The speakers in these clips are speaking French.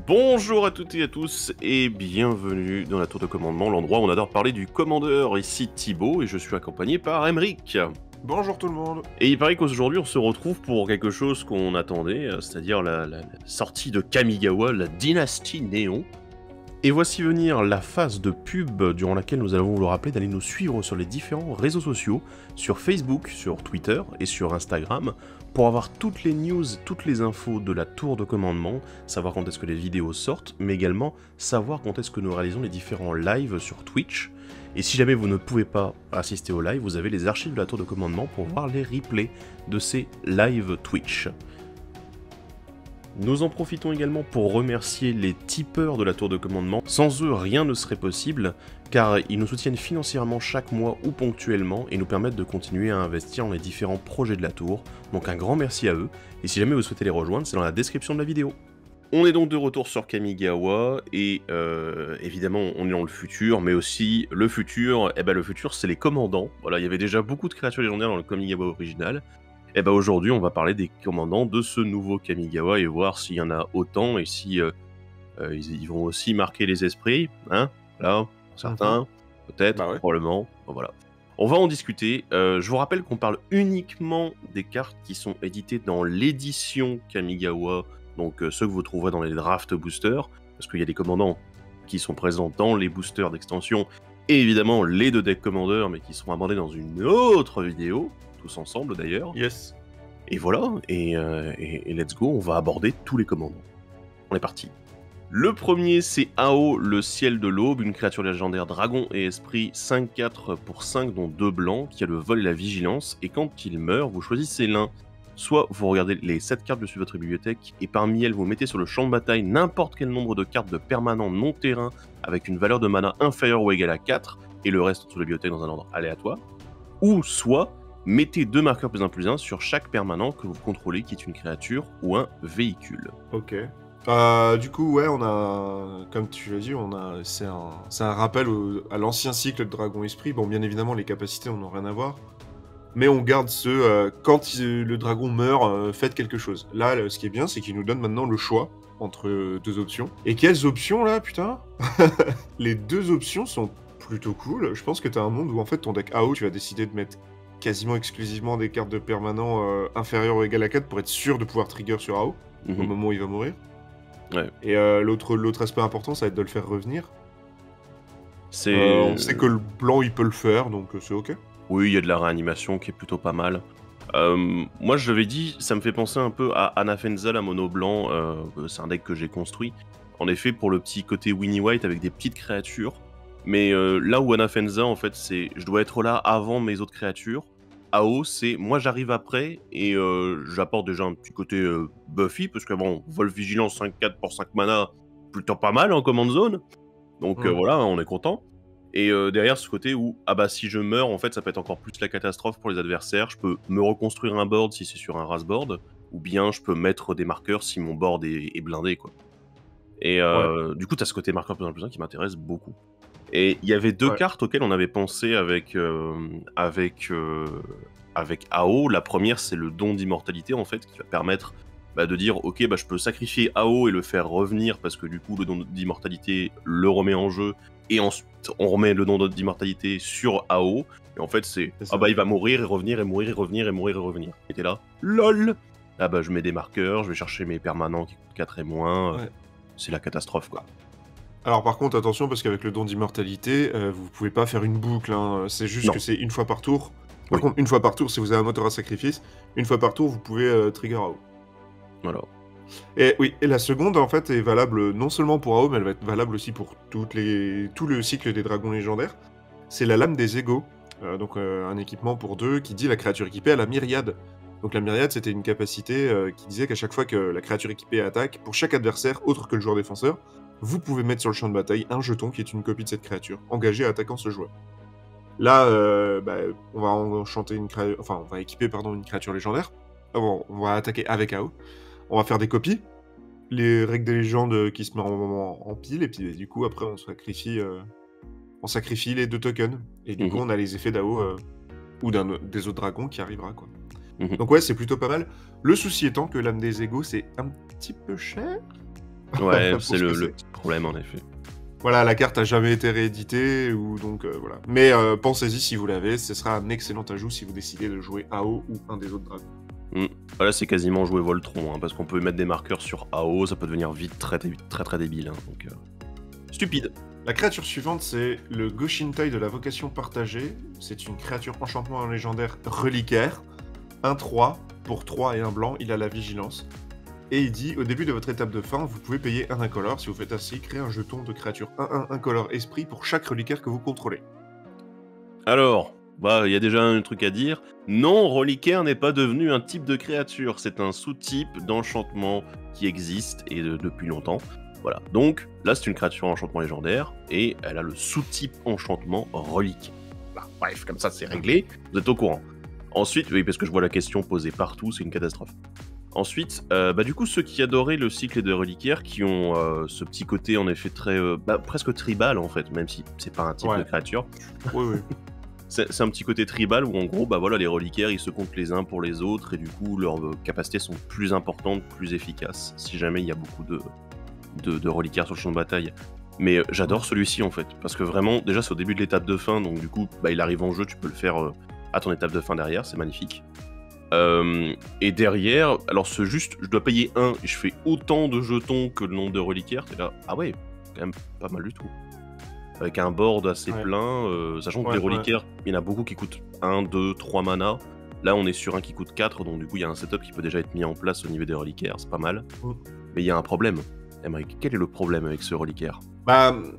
Bonjour à toutes et à tous et bienvenue dans la tour de commandement, l'endroit où on adore parler du commandeur. Ici Thibaut et je suis accompagné par Emeric. Bonjour tout le monde. Et il paraît qu'aujourd'hui on se retrouve pour quelque chose qu'on attendait, c'est-à-dire la sortie de Kamigawa, la dynastie Néon. Et voici venir la phase de pub durant laquelle nous allons vous le rappeler d'aller nous suivre sur les différents réseaux sociaux, sur Facebook, sur Twitter et sur Instagram, pour avoir toutes les news, toutes les infos de la tour de commandement, savoir quand est-ce que les vidéos sortent, mais également savoir quand est-ce que nous réalisons les différents lives sur Twitch. Et si jamais vous ne pouvez pas assister au live, vous avez les archives de la tour de commandement pour voir les replays de ces lives Twitch. Nous en profitons également pour remercier les tipeurs de la tour de commandement. Sans eux, rien ne serait possible, car ils nous soutiennent financièrement chaque mois ou ponctuellement et nous permettent de continuer à investir dans les différents projets de la tour. Donc un grand merci à eux, et si jamais vous souhaitez les rejoindre, c'est dans la description de la vidéo. On est donc de retour sur Kamigawa, et évidemment on est dans le futur, mais aussi le futur, le futur c'est les commandants. Voilà, il y avait déjà beaucoup de créatures légendaires dans le Kamigawa original. Et bah aujourd'hui, on va parler des commandants de ce nouveau Kamigawa et voir s'il y en a autant et si ils vont aussi marquer les esprits, hein, là, certains, peut-être, probablement, bon, voilà. On va en discuter. Je vous rappelle qu'on parle uniquement des cartes qui sont éditées dans l'édition Kamigawa, donc ceux que vous trouverez dans les draft boosters, parce qu'il y a des commandants qui sont présents dans les boosters d'extension, et évidemment les deux decks commandeurs, mais qui seront abordés dans une autre vidéo, tous ensemble d'ailleurs. Yes. Et voilà, et let's go, on va aborder tous les commandants. On est parti. Le premier, c'est Ao, le ciel de l'aube, une créature légendaire dragon et esprit 5/4 pour 5, dont 2 blancs, qui a le vol et la vigilance, et quand il meurt, vous choisissez l'un. Soit vous regardez les 7 cartes dessus votre bibliothèque, et parmi elles, vous mettez sur le champ de bataille n'importe quel nombre de cartes de permanent non-terrain, avec une valeur de mana inférieure ou égale à 4, et le reste sur la bibliothèque dans un ordre aléatoire. Ou soit, mettez 2 marqueurs +1/+1 sur chaque permanent que vous contrôlez qui est une créature ou un véhicule. Ok. Du coup, ouais, on a, comme tu l'as dit, c'est un rappel à l'ancien cycle de Dragon Esprit. Bon, bien évidemment, les capacités n'ont rien à voir. Mais on garde quand le dragon meurt, faites quelque chose. Là, ce qui est bien, c'est qu'il nous donne maintenant le choix entre 2 options. Et quelles options, là, putain? Les 2 options sont plutôt cool. Je pense que t'as un monde où, en fait, ton deck AO, tu vas décider de mettre quasiment exclusivement des cartes de permanent inférieures ou égales à 4 pour être sûr de pouvoir trigger sur AO au moment où il va mourir. Ouais. Et l'autre aspect important, ça va être de le faire revenir. On sait que le blanc, il peut le faire, donc c'est ok. Oui, il y a de la réanimation qui est plutôt pas mal. Moi, je l'avais dit, ça me fait penser un peu à Anafenza, la mono blanc. C'est un deck que j'ai construit. En effet, pour le petit côté Winnie White avec des petites créatures. Mais là où Anafenza, en fait, c'est je dois être là avant mes autres créatures. AO, c'est moi j'arrive après et j'apporte déjà un petit côté Buffy, parce que bon, Vol Vigilance 5/4 pour 5 mana, plutôt pas mal en command zone. Donc voilà, on est content. Et derrière ce côté où, ah bah si je meurs, en fait ça peut être encore plus la catastrophe pour les adversaires. Je peux me reconstruire un board si c'est sur un race board, ou bien je peux mettre des marqueurs si mon board est blindé, quoi. Et du coup, t'as ce côté marqueur +1/+1 qui m'intéresse beaucoup. Et il y avait 2 cartes auxquelles on avait pensé avec AO. La première, c'est le don d'immortalité, en fait, qui va permettre de dire, ok, je peux sacrifier AO et le faire revenir, parce que du coup, le don d'immortalité le remet en jeu, et ensuite, on remet le don d'immortalité sur AO, et en fait, c'est il va mourir et revenir, et mourir et revenir, et mourir et revenir. Et t'es là, LOL. Je mets des marqueurs, je vais chercher mes permanents qui coûtent 4 et moins, c'est la catastrophe, quoi. Alors par contre, attention, parce qu'avec le don d'immortalité, vous pouvez pas faire une boucle, hein. C'est juste que c'est une fois par tour. Par contre, une fois par tour, si vous avez un moteur à sacrifice, une fois par tour, vous pouvez trigger AO. Voilà. Et oui, et la seconde, en fait, est valable non seulement pour AO, mais elle va être valable aussi pour tout le cycle des dragons légendaires. C'est la lame des égaux, donc un équipement pour 2 qui dit la créature équipée a la myriade. Donc la myriade, c'était une capacité qui disait qu'à chaque fois que la créature équipée attaque, pour chaque adversaire autre que le joueur défenseur, vous pouvez mettre sur le champ de bataille un jeton qui est une copie de cette créature, engagée à attaquant ce joueur. Là, on va enchanter on va équiper une créature légendaire. On va attaquer avec AO. On va faire des copies, les règles des légendes qui se mettent en pile, et puis du coup après on sacrifie les 2 tokens, et du coup on a les effets d'AO ou des autres dragons qui arrivera, quoi. Donc ouais, c'est plutôt pas mal. Le souci étant que l'âme des égaux, c'est un petit peu cher. Ouais, pour c'est ce que le c'est. petit problème en effet. Voilà, la carte a jamais été rééditée, ou donc voilà. Mais pensez-y si vous l'avez, ce sera un excellent ajout si vous décidez de jouer AO ou un des autres dragons. Voilà, c'est quasiment jouer Voltron, hein, parce qu'on peut mettre des marqueurs sur AO, ça peut devenir vite très débile. Hein, donc, stupide. La créature suivante, c'est le Goshintai de la vocation partagée. C'est une créature enchantement légendaire reliquaire. 1-3 pour 3 et 1 blanc, il a la vigilance. Et il dit, au début de votre étape de fin, vous pouvez payer un incolore. Si vous faites ainsi, créez un jeton de créature 1-1 incolore esprit pour chaque reliquaire que vous contrôlez. Alors, il y a déjà un truc à dire. Non, reliquaire n'est pas devenu un type de créature, c'est un sous-type d'enchantement qui existe et depuis longtemps. Voilà, donc là c'est une créature enchantement légendaire et elle a le sous-type enchantement relique. Bah, bref, comme ça c'est réglé, vous êtes au courant. Ensuite, oui, parce que je vois la question posée partout, c'est une catastrophe. Ensuite, du coup, ceux qui adoraient le cycle des reliquaires, qui ont ce petit côté en effet très presque tribal en fait, même si c'est pas un type de créature. Oui. C'est un petit côté tribal où en gros, les reliquaires ils se comptent les uns pour les autres et du coup leurs capacités sont plus importantes, plus efficaces si jamais il y a beaucoup de reliquaires sur le champ de bataille. Mais j'adore celui-ci en fait, parce que vraiment, déjà c'est au début de l'étape de fin, donc du coup il arrive en jeu, tu peux le faire à ton étape de fin derrière, c'est magnifique. Et derrière, alors c'est juste, je dois payer 1 et je fais autant de jetons que le nombre de reliquaires, t'es là, ah ouais, quand même pas mal du tout. Avec un board assez plein, sachant que les reliquaires, il y en a beaucoup qui coûtent 1, 2, 3 mana. Là, on est sur un qui coûte 4, donc du coup, il y a un setup qui peut déjà être mis en place au niveau des reliquaires, c'est pas mal. Mais il y a un problème. Emmerich, quel est le problème avec ce reliquaire?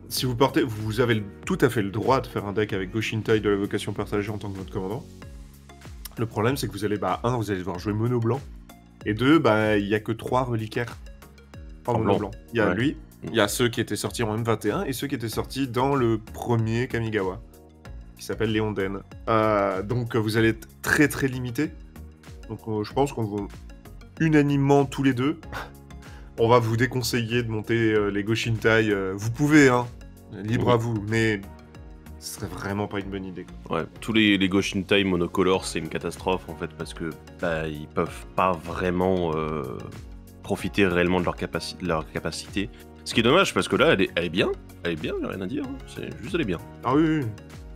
Si vous portez, vous avez tout à fait le droit de faire un deck avec Goshintai de la vocation partagée en tant que votre commandant. Le problème, c'est que vous allez, 1, vous allez devoir jouer mono blanc, et 2, il y a que 3 reliquaires en mono blanc. Il y a lui, il y a ceux qui étaient sortis en M21 et ceux qui étaient sortis dans le premier Kamigawa, qui s'appelle Léonden. Donc vous allez être très très limité. Donc je pense qu'on va unanimement tous les deux, on va vous déconseiller de monter les Goshintai. Vous pouvez, hein, libre à vous, mais ce serait vraiment pas une bonne idée. Ouais, tous les Goshintai monocolores, c'est une catastrophe en fait, parce que ils peuvent pas vraiment profiter réellement de leur capacité. Ce qui est dommage, parce que là, elle est bien, y'a rien à dire, hein. C'est juste elle est bien. Ah oui.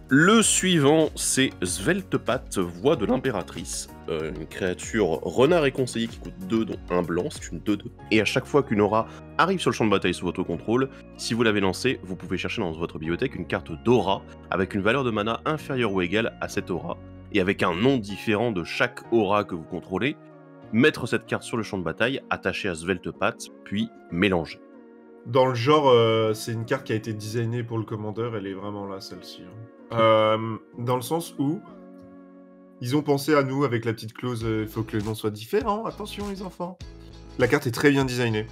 Le suivant, c'est Sveltepat, voix de l'impératrice. Une créature renard et conseiller qui coûte 2, dont un blanc, c'est une 2-2. Et à chaque fois qu'une aura arrive sur le champ de bataille sous votre contrôle, si vous l'avez lancée, vous pouvez chercher dans votre bibliothèque une carte d'aura avec une valeur de mana inférieure ou égale à cette aura, et avec un nom différent de chaque aura que vous contrôlez, mettre cette carte sur le champ de bataille, attachée à Sveltepat, puis mélanger. Dans le genre, c'est une carte qui a été designée pour le commandeur, elle est vraiment là, celle-ci. Dans le sens où ils ont pensé à nous avec la petite clause « faut que le nom soit différent, attention les enfants ». La carte est très bien designée.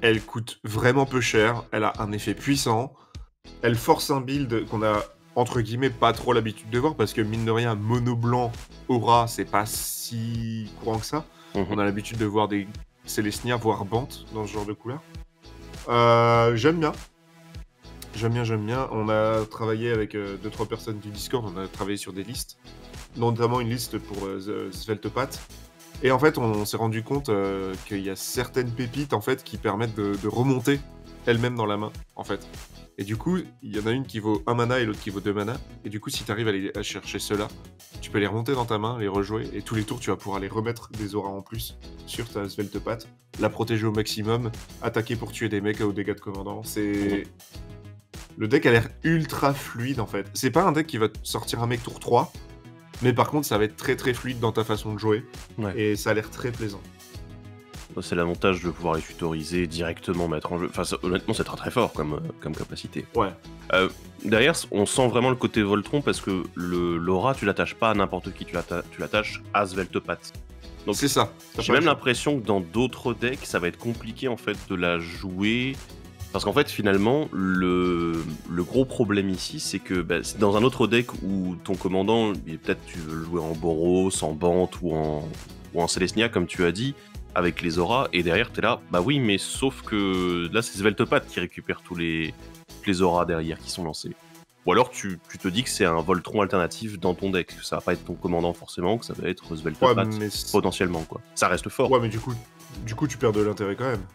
Elle coûte vraiment peu cher, elle a un effet puissant. Elle force un build qu'on a, entre guillemets, pas trop l'habitude de voir, parce que mine de rien, mono blanc, aura, c'est pas si courant que ça. On a l'habitude de voir des Célestia, voire Bant, dans ce genre de couleur. J'aime bien. J'aime bien. On a travaillé avec 2-3 personnes du Discord, on a travaillé sur des listes, notamment une liste pour Sveltepat. Et en fait, on s'est rendu compte qu'il y a certaines pépites en fait qui permettent de remonter elles-mêmes dans la main, en fait. Et du coup, il y en a une qui vaut 1 mana et l'autre qui vaut 2 mana. Et du coup, si tu arrives à chercher ceux-là, tu peux les remonter dans ta main, les rejouer, et tous les tours, tu vas pouvoir les remettre des auras en plus sur ta Sveltepat, la protéger au maximum, attaquer pour tuer des mecs aux dégâts de commandant. Le deck a l'air ultra fluide, en fait. C'est pas un deck qui va sortir un mec tour 3, mais par contre, ça va être très très fluide dans ta façon de jouer, et ça a l'air très plaisant. C'est l'avantage de pouvoir les tutoriser directement, mettre en jeu. Enfin, honnêtement, c'est très très fort comme capacité. Ouais. Derrière, on sent vraiment le côté Voltron parce que l'aura, tu l'attaches pas à n'importe qui, tu l'attaches à Sveltepat. Donc c'est ça. J'ai même l'impression que dans d'autres decks, ça va être compliqué en fait de la jouer. Parce qu'en fait, finalement, le gros problème ici, c'est que dans un autre deck où ton commandant, peut-être tu veux le jouer en Boros, en Bant ou en Célestia, comme tu as dit, avec les auras, et derrière t'es là, oui, mais sauf que là c'est Sveltepat qui récupère tous les auras derrière qui sont lancés. Ou alors tu te dis que c'est un Voltron alternatif dans ton deck, ça va pas être ton commandant forcément, que ça va être Sveltepat potentiellement, quoi. Ça reste fort. Ouais, mais du coup tu perds de l'intérêt quand même.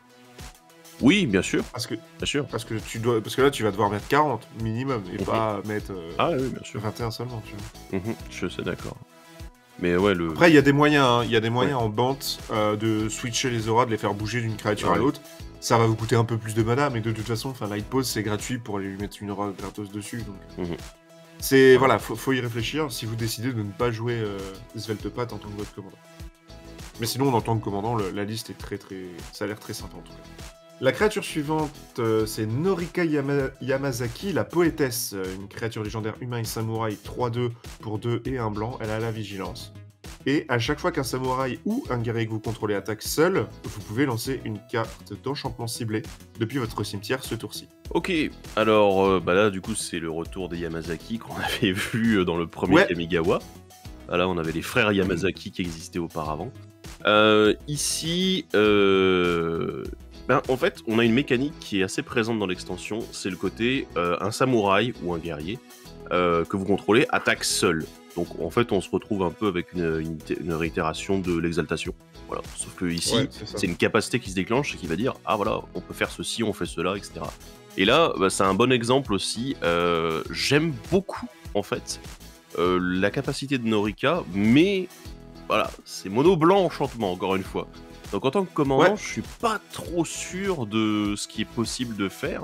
Oui, bien sûr, Parce que, bien sûr. parce que là, tu vas devoir mettre 40 minimum et Mhm. pas mettre Ah oui, bien sûr. 21 seulement, tu vois. Je suis d'accord. Mais ouais, Après, il y a des moyens, hein. Il y a des Ouais, moyens en Bant de switcher les auras, de les faire bouger d'une créature à ouais. l'autre. Ça va vous coûter un peu plus de mana, mais de toute façon, Light Pose, c'est gratuit pour aller lui mettre une aura gratos dessus. Donc, Mhm. c'est Ouais. voilà, faut y réfléchir si vous décidez de ne pas jouer Sveltepath en tant que votre commandant. Mais sinon, en tant que commandant, la liste est ça a l'air très sympa en tout cas. La créature suivante, c'est Norika Yamazaki, la poétesse, une créature légendaire humain et samouraï 3-2 pour 2 et 1 blanc, elle a la vigilance. Et à chaque fois qu'un samouraï ou un guerrier que vous contrôlez attaque seul, vous pouvez lancer une carte d'enchantement ciblée depuis votre cimetière ce tour-ci. Ok, alors bah là du coup c'est le retour des Yamazaki qu'on avait vu dans le premier Ouais, Kamigawa. Là on avait les frères Yamazaki qui existaient auparavant. Ici, en fait on a une mécanique qui est assez présente dans l'extension, c'est le côté un samouraï ou un guerrier que vous contrôlez attaque seul. Donc en fait on se retrouve un peu avec une réitération de l'exaltation. Voilà. Sauf que ici, ouais, c'est ça. c'est une capacité qui se déclenche et qui va dire ah voilà, on peut faire ceci, on fait cela, etc. Et là, bah, c'est un bon exemple aussi. J'aime beaucoup en fait la capacité de Norika, mais voilà, c'est mono blanc enchantement encore une fois. Donc en tant que Ouais, commandant, je suis pas trop sûr de ce qui est possible de faire.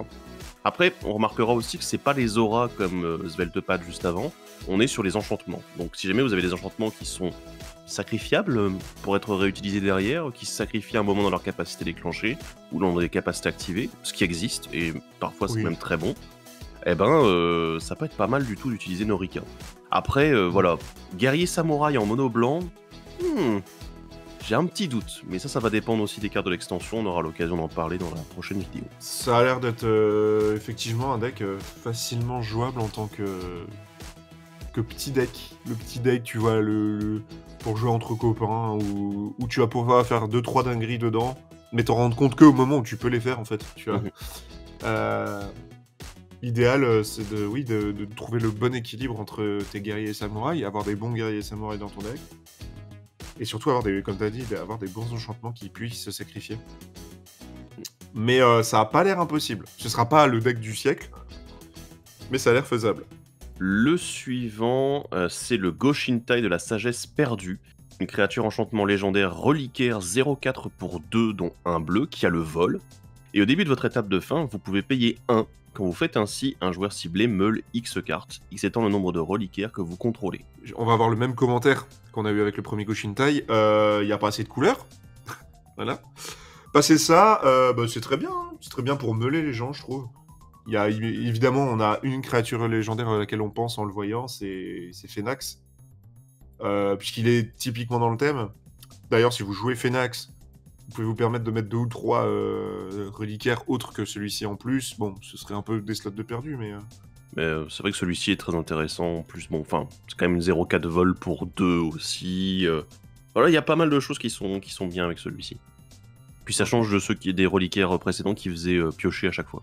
Après, on remarquera aussi que c'est pas les auras comme Sveltepad juste avant, on est sur les enchantements. Donc si jamais vous avez des enchantements qui sont sacrifiables pour être réutilisés derrière, qui se sacrifient un moment dans leur capacité déclenchée ou dans des capacités activées, ce qui existe, et parfois c'est oui. même très bon, eh ben ça peut être pas mal du tout d'utiliser Norika. Après, voilà, guerrier samouraï en mono blanc, hmm, j'ai un petit doute, mais ça va dépendre aussi des cartes de l'extension, on aura l'occasion d'en parler dans la prochaine vidéo. Ça a l'air d'être effectivement un deck facilement jouable en tant que petit deck. Le petit deck, tu vois, pour jouer entre copains, où tu vas pouvoir faire 2-3 dingueries dedans, mais t'en rendre compte qu'au moment où tu peux les faire, en fait, tu vois. Mhm. Euh, L'idéal, c'est de trouver le bon équilibre entre tes guerriers et samouraïs, avoir des bons guerriers et samouraïs dans ton deck, et surtout avoir comme t'as dit, avoir des bons enchantements qui puissent se sacrifier. Mais ça a pas l'air impossible. Ce sera pas le deck du siècle, mais ça a l'air faisable. Le suivant, c'est le Goshintai de la sagesse perdue. Une créature enchantement légendaire reliquaire 0,4 pour 2, dont un bleu, qui a le vol. Et au début de votre étape de fin, vous pouvez payer 1. Quand vous faites ainsi, un joueur ciblé meule X cartes, X étant le nombre de reliquaires que vous contrôlez. On va avoir le même commentaire qu'on a eu avec le premier Goshintai. Il n'y a pas assez de couleurs. Voilà. Passer ça, c'est très bien. Hein. C'est très bien pour meuler les gens, je trouve. Évidemment, on a une créature légendaire à laquelle on pense en le voyant, c'est Phénax. Puisqu'il est typiquement dans le thème. D'ailleurs, si vous jouez Phénax, vous pouvez vous permettre de mettre 2 ou 3 reliquaires autres que celui-ci en plus. Bon, ce serait un peu des slots de perdu, mais... Mais c'est vrai que celui-ci est très intéressant. En plus, bon, enfin, c'est quand même une 0,4 vol pour 2 aussi. Voilà, il y a pas mal de choses qui sont bien avec celui-ci. Puis ça change de ceux qui des reliquaires précédents qui faisaient piocher à chaque fois.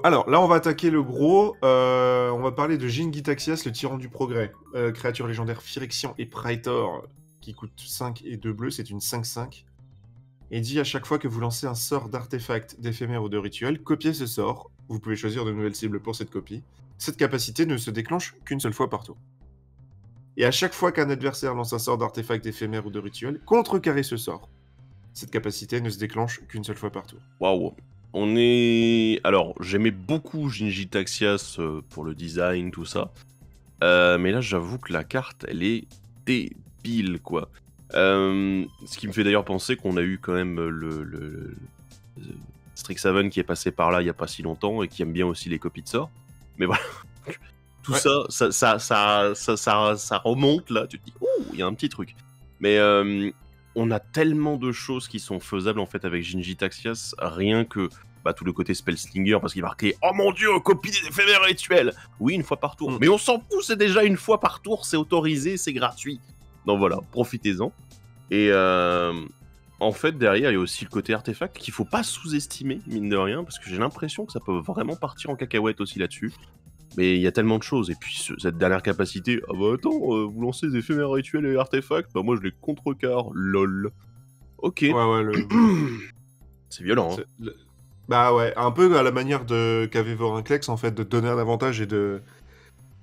Alors, là, on va attaquer le gros. On va parler de Jin Gitaxias, le tyran du progrès. Créature légendaire Phyrexian et Praetor, qui coûte 5 et 2 bleus, c'est une 5-5. Et dit à chaque fois que vous lancez un sort d'artefact, d'éphémère ou de rituel, copiez ce sort. Vous pouvez choisir de nouvelles cibles pour cette copie. Cette capacité ne se déclenche qu'une seule fois par tour. Et à chaque fois qu'un adversaire lance un sort d'artefact, d'éphémère ou de rituel, contrecarrez ce sort. Cette capacité ne se déclenche qu'une seule fois par tour. Waouh. On est... Alors, j'aimais beaucoup Jinji Taxias pour le design, tout ça. Mais là, j'avoue que la carte, elle est débile, quoi. Ce qui me fait d'ailleurs penser qu'on a eu quand même le Strixhaven qui est passé par là il y a pas si longtemps et qui aime bien aussi les copies de sorts. Mais voilà. Tout Ouais. ça remonte là. Tu te dis, ouh, il y a un petit truc. Mais on a tellement de choses qui sont faisables en fait avec Jinji Taxias, rien que tout le côté Spellslinger, parce qu'il va marquer oh mon dieu, copie des éphémères rituels. Oui, une fois par tour. Mais on s'en fout, c'est déjà une fois par tour, c'est autorisé, c'est gratuit. Donc voilà, profitez-en. Et en fait, derrière, il y a aussi le côté artefact qu'il faut pas sous-estimer, mine de rien, parce que j'ai l'impression que ça peut vraiment partir en cacahuète aussi là-dessus. Mais il y a tellement de choses. Et puis, cette dernière capacité, ah bah attends, vous lancez des éphémères rituels et artefacts, bah moi je les contrecarre, lol. Ok. Ouais, C'est violent, hein. C'est bah ouais, un peu à la manière qu'avait Vorinclex en fait, de te donner un avantage et de.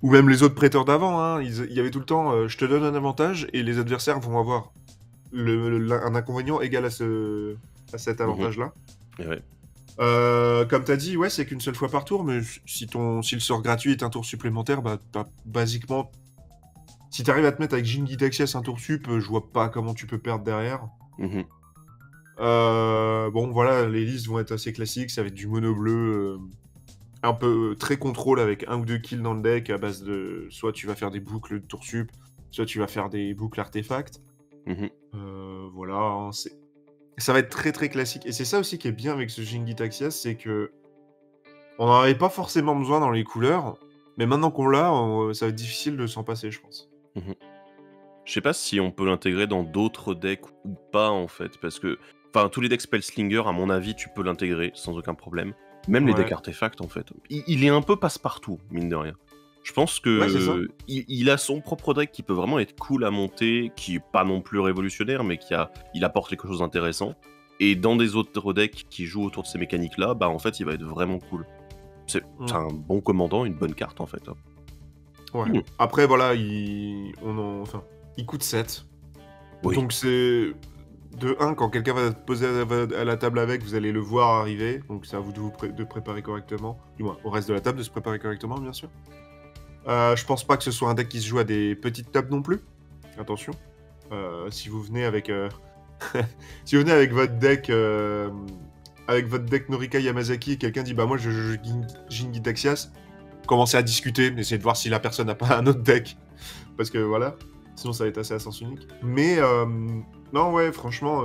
Ou même les autres prêteurs d'avant, hein, il y avait tout le temps je te donne un avantage et les adversaires vont avoir un inconvénient égal à cet Mhm. avantage-là. Et ouais. Comme t'as dit, ouais, c'est qu'une seule fois par tour, mais si le sort gratuit est un tour supplémentaire, bah t'as basiquement. Si t'arrives à te mettre avec Jingi Daxias un tour sup, je vois pas comment tu peux perdre derrière. Mhm. Bon, voilà, les listes vont être assez classiques, ça va être du mono bleu, un peu très contrôle avec un ou deux kills dans le deck à base de soit tu vas faire des boucles de tour sup, soit tu vas faire des boucles artefacts. Mhm. Voilà, hein, ça va être très très classique. Et c'est ça aussi qui est bien avec ce Jingi Taxias, c'est que on n'en avait pas forcément besoin dans les couleurs, mais maintenant qu'on l'a, ça va être difficile de s'en passer, je pense. Mhm. Je sais pas si on peut l'intégrer dans d'autres decks ou pas en fait, parce que, enfin, tous les decks Spellslinger, à mon avis, tu peux l'intégrer sans aucun problème. Même les decks Ouais, artefacts en fait. Il est un peu passe-partout, mine de rien. Je pense ouais, c'est ça. que il a son propre deck qui peut vraiment être cool à monter, qui est pas non plus révolutionnaire, mais il apporte quelque chose d'intéressant. Et dans des autres decks qui jouent autour de ces mécaniques-là, bah en fait, il va être vraiment cool. C'est Mm. un bon commandant, une bonne carte en fait. Ouais. Hmm. Après, voilà, enfin, il coûte 7. Oui. Donc c'est. De 1, quand quelqu'un va te poser à la table avec, vous allez le voir arriver. Donc c'est à vous de préparer correctement. Du moins, au reste de la table de se préparer correctement, bien sûr. Je pense pas que ce soit un deck qui se joue à des petites tables non plus. Attention. Si vous venez avec. Si vous venez avec votre deck Norika Yamazaki et quelqu'un dit bah moi je joue Jingi Daxias, commencez à discuter, essayez de voir si la personne n'a pas un autre deck. Parce que voilà, sinon ça va être assez à sens unique. Mais non, ouais, franchement,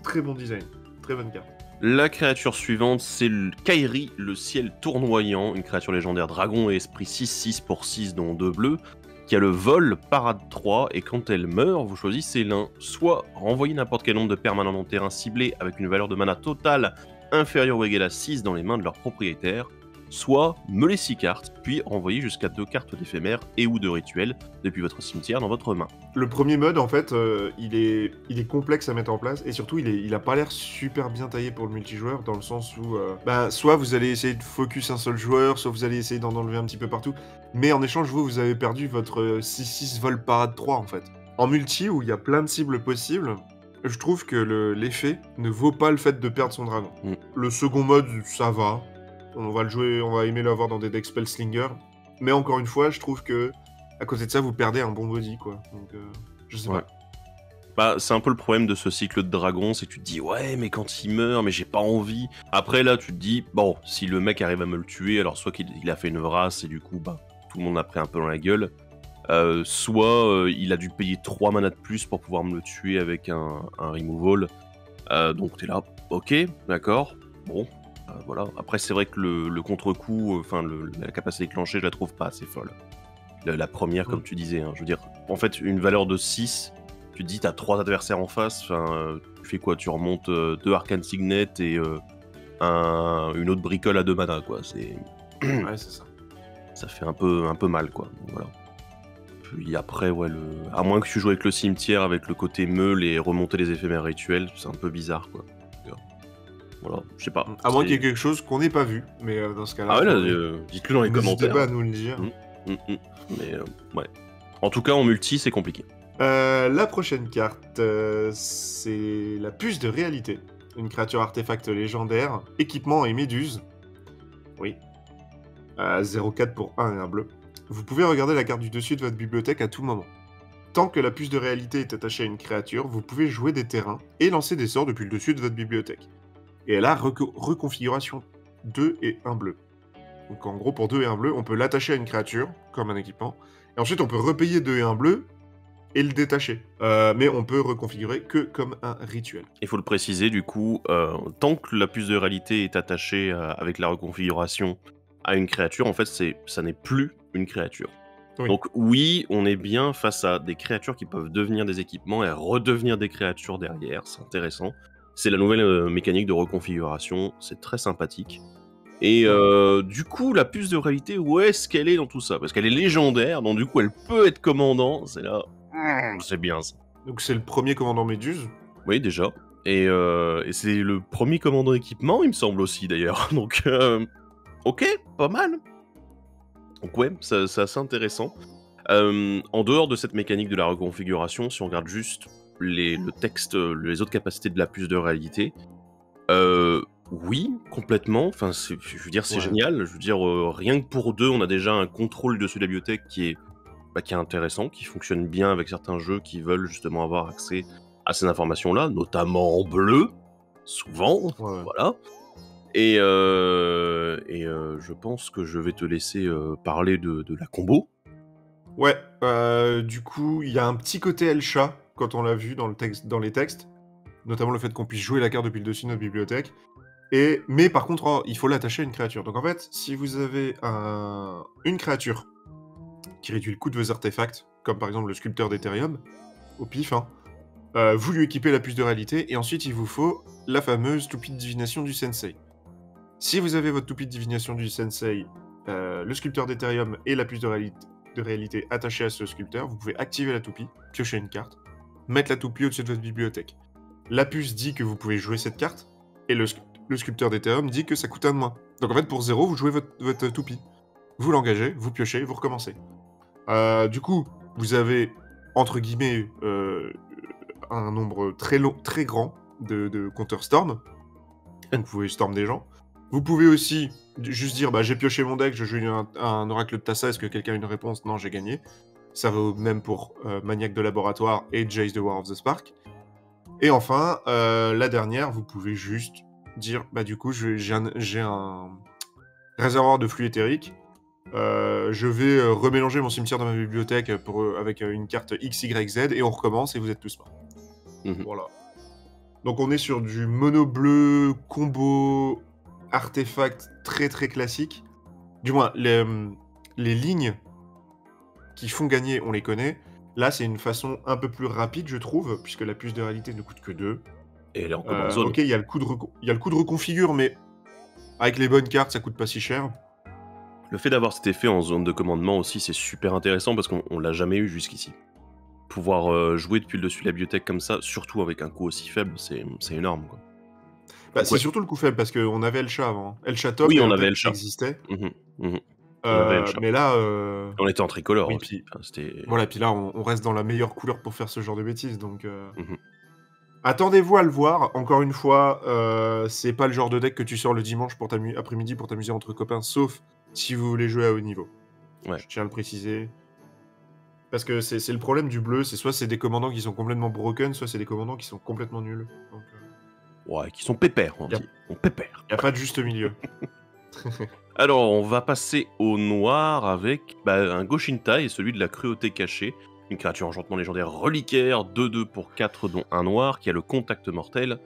très bon design. Très bonne carte. La créature suivante, c'est le Kairi, le ciel tournoyant, une créature légendaire dragon et esprit 6/6 pour 6 dont 2 bleus, qui a le vol parade 3, et quand elle meurt, vous choisissez l'un. Soit renvoyer n'importe quel nombre de permanents dans le terrain ciblé avec une valeur de mana totale inférieure ou égale à 6 dans les mains de leur propriétaire, soit meuler 6 cartes, puis renvoyer jusqu'à 2 cartes d'éphémère et ou de rituel depuis votre cimetière dans votre main. Le premier mode, en fait, il est complexe à mettre en place et surtout, il a pas l'air super bien taillé pour le multijoueur dans le sens où, bah, soit vous allez essayer de focus un seul joueur, soit vous allez essayer d'en enlever un petit peu partout, mais en échange, vous avez perdu votre 6/6 vol parade 3 en fait. En multi, où il y a plein de cibles possibles, je trouve que l'effet ne vaut pas le fait de perdre son dragon. Mm. Le second mode, ça va. On va le jouer, on va aimer l'avoir dans des decks Spellslinger. Mais encore une fois, je trouve que à côté de ça, vous perdez un bon body, quoi. Donc, je sais Ouais. pas. Bah, c'est un peu le problème de ce cycle de dragon, c'est que tu te dis ouais mais quand il meurt, mais j'ai pas envie. Après là tu te dis bon, si le mec arrive à me le tuer, alors soit qu'il a fait une vrasse et du coup bah tout le monde a pris un peu dans la gueule, soit il a dû payer 3 manas de plus pour pouvoir me le tuer avec un removal. Donc t'es là, ok, d'accord, bon, voilà. Après c'est vrai que le contre-coup, enfin la capacité déclenchée, je la trouve pas assez folle. La première, comme Mm. tu disais, hein, je veux dire, en fait, une valeur de 6, tu te dis, t'as 3 adversaires en face, tu fais quoi? Tu remontes 2 Arcane Signet et une autre bricole à 2 mana, quoi. Ouais, c'est ça. Ça fait un peu mal, quoi. Donc, voilà. Puis après, ouais, à moins que tu joues avec le cimetière, avec le côté meule et remonter les éphémères rituels, c'est un peu bizarre, quoi. Donc, voilà, je sais pas. À moins qu'il y ait quelque chose qu'on n'ait pas vu. Mais dans ce cas-là, Ah ouais, là, dites-le dans les n'hésitez commentaires. pas à nous le dire. Mm, mm, mm. Mais ouais. En tout cas, en multi, c'est compliqué. La prochaine carte, c'est la puce de réalité. Une créature artefact légendaire, équipement et méduse. Oui. 0,4 pour 1 et un bleu. Vous pouvez regarder la carte du dessus de votre bibliothèque à tout moment. Tant que la puce de réalité est attachée à une créature, vous pouvez jouer des terrains et lancer des sorts depuis le dessus de votre bibliothèque. Et elle a reconfiguration 2 et 1 bleu. Donc en gros, pour 2 et 1 bleu, on peut l'attacher à une créature, comme un équipement. Et ensuite, on peut repayer 2 et 1 bleu et le détacher. Mais on peut reconfigurer que comme un rituel. Il faut le préciser, du coup, tant que la puce de réalité est attachée avec la reconfiguration à une créature, en fait, ça n'est plus une créature. Oui. Donc oui, on est bien face à des créatures qui peuvent devenir des équipements et redevenir des créatures derrière, c'est intéressant. C'est la nouvelle mécanique de reconfiguration, c'est très sympathique. Et du coup, la puce de réalité, où est-ce qu'elle est dans tout ça? Parce qu'elle est légendaire, donc du coup, elle peut être commandant, c'est là... c'est bien ça. Donc c'est le premier commandant Méduse. Oui, déjà. Et c'est le premier commandant équipement, il me semble aussi d'ailleurs. Donc, ok, pas mal. Donc ouais, c'est assez intéressant. En dehors de cette mécanique de la reconfiguration, si on regarde juste le texte, les autres capacités de la puce de réalité, oui, complètement. Enfin, je veux dire, c'est Ouais. génial. Je veux dire, rien que pour 2, on a déjà un contrôle dessus de la bibliothèque qui est intéressant, qui fonctionne bien avec certains jeux qui veulent justement avoir accès à ces informations-là, notamment en bleu, souvent, Ouais. voilà. Et je pense que je vais te laisser parler de la combo. Ouais, du coup, il y a un petit côté El-Chat, quand on l'a vu dans les textes, notamment le fait qu'on puisse jouer la carte depuis le dessus de notre bibliothèque. Mais par contre, il faut l'attacher à une créature. Donc en fait, si vous avez une créature qui réduit le coût de vos artefacts, comme par exemple le sculpteur d'Ethereum, au pif, hein, vous lui équipez la puce de réalité, et ensuite il vous faut la fameuse toupie de divination du Sensei. Si vous avez votre toupie de divination du Sensei, le sculpteur d'Ethereum et la puce de réalité attachée à ce sculpteur, vous pouvez activer la toupie, piocher une carte, mettre la toupie au-dessus de votre bibliothèque. La puce dit que vous pouvez jouer cette carte, et le sculpteur d'Ethereum dit que ça coûte un de moins. Donc en fait, pour 0, vous jouez votre toupie. Vous l'engagez, vous piochez, vous recommencez. Du coup, vous avez, entre guillemets, un nombre très grand de compteurs Storm. Donc vous pouvez Storm des gens. Vous pouvez aussi juste dire, j'ai pioché mon deck, je joue un oracle de Tassa, est-ce que quelqu'un a une réponse? Non, j'ai gagné. Ça vaut même pour Maniac de Laboratoire et Jace the War of the Spark. Et enfin, la dernière, vous pouvez juste dire, du coup, j'ai un réservoir de flux éthérique. Je vais remélanger mon cimetière dans ma bibliothèque avec une carte X, Y, Z, et on recommence, et vous êtes tous morts. Voilà. Donc on est sur du mono bleu, combo, artefact très très classique. Du moins, les lignes qui font gagner, on les connaît. Là, c'est une façon un peu plus rapide, je trouve, puisque la puce de réalité ne coûte que 2. Et elle est encore en zone. Ok, il y a le coup de reconfigure, mais avec les bonnes cartes, ça coûte pas si cher. Le fait d'avoir cet effet en zone de commandement aussi, c'est super intéressant parce qu'on l'a jamais eu jusqu'ici. Pouvoir jouer depuis le dessus de la bibliothèque comme ça, surtout avec un coût aussi faible, c'est énorme, quoi. C'est surtout le coup faible, parce qu'on avait El-Chat avant. El-Chat Top, Oui, on un avait deck El-Chat. qui existait. On avait El-Chat. Mais là... On était en tricolore oui, aussi. C'était... Voilà, puis là, on reste dans la meilleure couleur pour faire ce genre de bêtises, donc... Attendez-vous à le voir. Encore une fois, c'est pas le genre de deck que tu sors le dimanche pour après-midi pour t'amuser entre copains, sauf si vous voulez jouer à haut niveau. Ouais. Je tiens à le préciser. Parce que c'est le problème du bleu, c'est soit c'est des commandants qui sont complètement broken, soit c'est des commandants qui sont complètement nuls. Donc, ouais, qui sont pépères, on dit. On pépère. Y a pas de juste milieu. Alors, on va passer au noir avec un Goshintai et celui de la cruauté cachée. Une créature enchantement légendaire reliquaire, 2/2 pour 4 dont un noir qui a le contact mortel.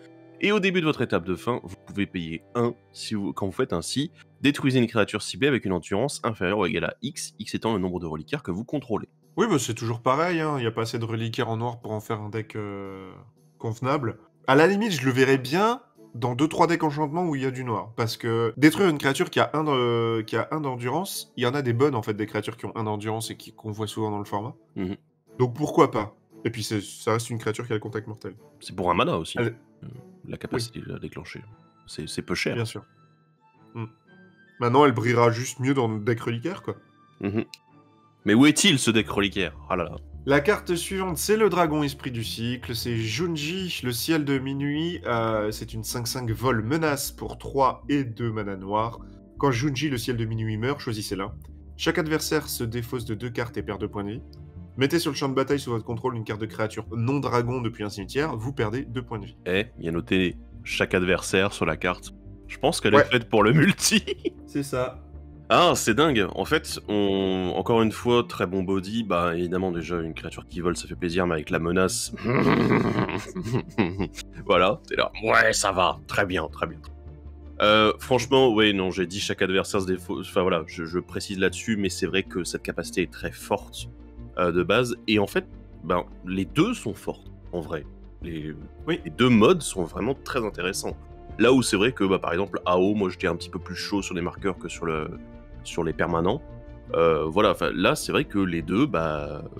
Et au début de votre étape de fin, vous pouvez payer 1 quand vous faites ainsi. Détruisez une créature ciblée avec une endurance inférieure ou égale à X, X étant le nombre de reliquaires que vous contrôlez. Oui, c'est toujours pareil, hein. Y a pas assez de reliquaires en noir pour en faire un deck convenable. À la limite, je le verrais bien dans 2-3 decks enchantement où il y a du noir. Parce que détruire une créature qui a un d'endurance, il y en a des bonnes en fait, des créatures qui ont 1 d'endurance et qu'on voit souvent dans le format. Donc pourquoi pas? Et puis ça reste une créature qui a le contact mortel. C'est pour un mana aussi, la capacité de la déclencher. C'est peu cher. Bien sûr. Maintenant, elle brillera juste mieux dans le deck reliquaire, quoi. Mais où est-il, ce deck reliquaire? Ah là là. La carte suivante, c'est le dragon esprit du cycle, c'est Junji, le ciel de minuit, c'est une 5/5 vol menace pour 3 et 2 mana noirs. Quand Junji, le ciel de minuit, meurt, choisissez l'un. Chaque adversaire se défausse de 2 cartes et perd 2 points de vie. Mettez sur le champ de bataille sous votre contrôle une carte de créature non dragon depuis un cimetière, vous perdez 2 points de vie. Il y a noté chaque adversaire sur la carte. Je pense qu'elle est faite pour le multi. C'est ça. Ah, c'est dingue. En fait, encore une fois, très bon body. Évidemment, déjà, une créature qui vole, ça fait plaisir, mais avec la menace... voilà, t'es là. Ouais, ça va. Très bien, très bien. Franchement, non, j'ai dit chaque adversaire se défaut... Enfin, voilà, je précise là-dessus, mais c'est vrai que cette capacité est très forte de base. Et en fait, les deux sont fortes, en vrai. Les deux modes sont vraiment très intéressants. Là où c'est vrai que, par exemple, AO, moi, j'étais un petit peu plus chaud sur les marqueurs que sur les permanents. Voilà, là, c'est vrai que les deux,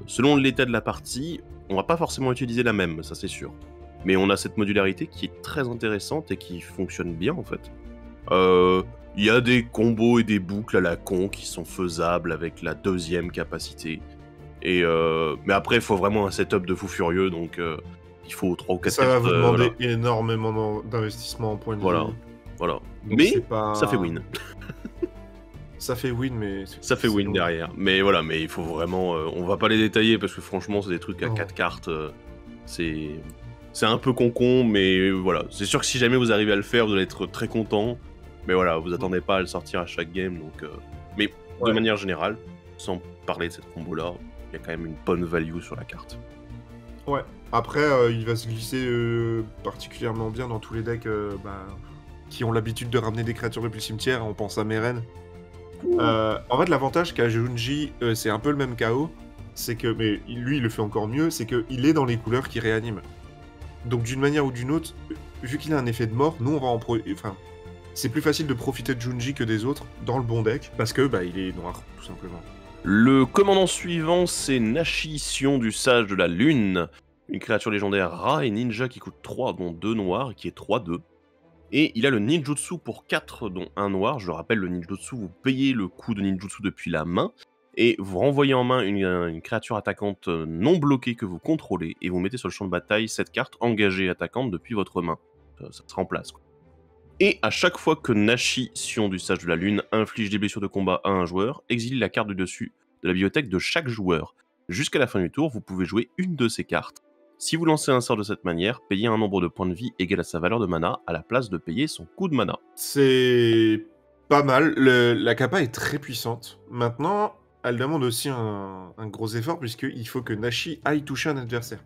selon l'état de la partie, on va pas forcément utiliser la même, ça c'est sûr. Mais on a cette modularité qui est très intéressante et qui fonctionne bien en fait. Il y a des combos et des boucles à la con qui sont faisables avec la deuxième capacité. Mais après, il faut vraiment un setup de fou furieux, donc il faut 3 ou 4 Ça va cartes. vous demander Voilà. énormément d'investissement en points de vie. Voilà. Donc Mais c'est pas... ça fait win. Ça fait win, mais... Ça fait win long. derrière. Mais voilà, mais il faut vraiment... on va pas les détailler parce que franchement, c'est des trucs à Non. 4 cartes. C'est un peu con, mais voilà. C'est sûr que si jamais vous arrivez à le faire, vous allez être très content. Mais voilà, vous attendez pas à le sortir à chaque game. Donc, mais de Ouais. manière générale, sans parler de cette combo-là, il y a quand même une bonne value sur la carte. Ouais. Après, il va se glisser particulièrement bien dans tous les decks qui ont l'habitude de ramener des créatures depuis le cimetière. On pense à Meren. En fait, l'avantage qu'a Junji, c'est un peu le même KO. C'est que, mais lui, il le fait encore mieux, c'est qu'il est dans les couleurs qui réaniment. Donc, d'une manière ou d'une autre, vu qu'il a un effet de mort, nous, on va en Enfin, c'est plus facile de profiter de Junji que des autres dans le bon deck, parce que il est noir, tout simplement. Le commandant suivant, c'est Nashi, Sion du Sage de la Lune. Une créature légendaire rat et ninja qui coûte 3, dont 2 noirs, et qui est 3-2. Et il a le ninjutsu pour 4, dont 1 noir. Je le rappelle, le ninjutsu, vous payez le coût de ninjutsu depuis la main, et vous renvoyez en main une créature attaquante non bloquée que vous contrôlez, et vous mettez sur le champ de bataille cette carte engagée attaquante depuis votre main. Ça se remplace, quoi. Et à chaque fois que Nashi, Sion du Sage de la Lune, inflige des blessures de combat à un joueur, exile la carte du dessus de la bibliothèque de chaque joueur. Jusqu'à la fin du tour, vous pouvez jouer une de ces cartes. Si vous lancez un sort de cette manière, payez un nombre de points de vie égal à sa valeur de mana à la place de payer son coût de mana. C'est pas mal. La kappa est très puissante. Maintenant, elle demande aussi un gros effort, puisqu'il faut que Nashi aille toucher un adversaire.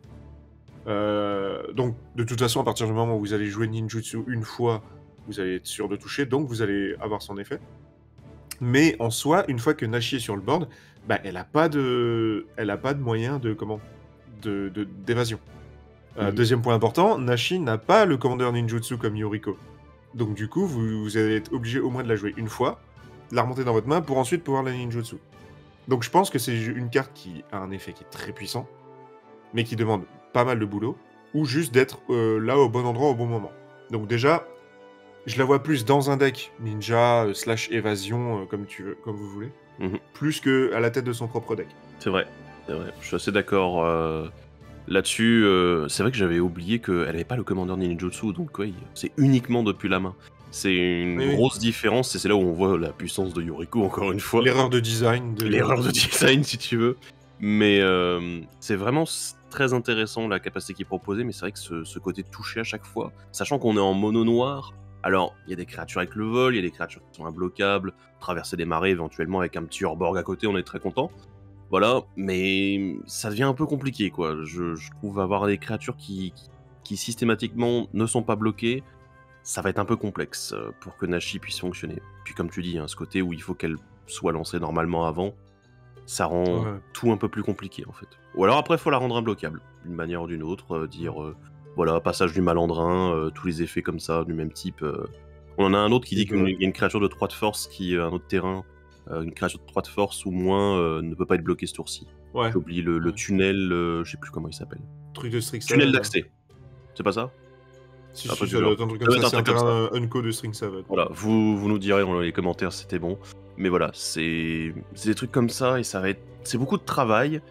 Donc, de toute façon, à partir du moment où vous allez jouer ninjutsu une fois, vous allez être sûr de toucher, donc vous allez avoir son effet. Mais en soi, une fois que Nashi est sur le board, elle a pas de moyen de d'évasion. Deuxième point important, Nashi n'a pas le commandeur ninjutsu comme Yoriko. Donc du coup, vous allez être obligé au moins de la jouer une fois, de la remonter dans votre main pour ensuite pouvoir la ninjutsu. Donc je pense que c'est une carte qui a un effet qui est très puissant, mais qui demande pas mal de boulot, ou juste d'être là au bon endroit au bon moment. Donc déjà, je la vois plus dans un deck ninja / évasion, comme vous voulez, plus que à la tête de son propre deck. C'est vrai. Je suis assez d'accord là-dessus. C'est vrai que j'avais oublié qu'elle n'avait pas le commandeur ninjutsu, donc ouais, c'est uniquement depuis la main. C'est une grosse différence, et c'est là où on voit la puissance de Yoriko, encore une fois. L'erreur de design. L'erreur de design, si tu veux. Mais c'est vraiment très intéressant la capacité qui est proposée, mais c'est vrai que ce côté de toucher à chaque fois, sachant qu'on est en mono noir, alors il y a des créatures avec le vol, il y a des créatures qui sont imbloquables, traverser des marées éventuellement avec un petit Urborg à côté, on est très content. Voilà, mais ça devient un peu compliqué, quoi. Je trouve avoir des créatures qui systématiquement ne sont pas bloquées, ça va être un peu complexe pour que Nashi puisse fonctionner. Puis comme tu dis, ce côté où il faut qu'elle soit lancée normalement avant, ça rend tout un peu plus compliqué, en fait. Ou alors après, il faut la rendre imbloquable, d'une manière ou d'une autre, voilà, passage du malandrin, tous les effets comme ça, du même type. On en a un autre qui dit qu'il y a une créature de 3 de force qui, un autre terrain, une créature de 3 de force ou moins ne peut pas être bloquée ce tour-ci. Ouais. J'oublie le tunnel, je sais plus comment il s'appelle. Truc de Strix Tunnel d'accès. C'est pas ça? Si, ça doit être un truc comme ça, c'est un terrain unco de String Savage. Voilà, vous nous direz dans les commentaires si c'était bon. Mais voilà, c'est des trucs comme ça, et ça va être... C'est beaucoup de travail.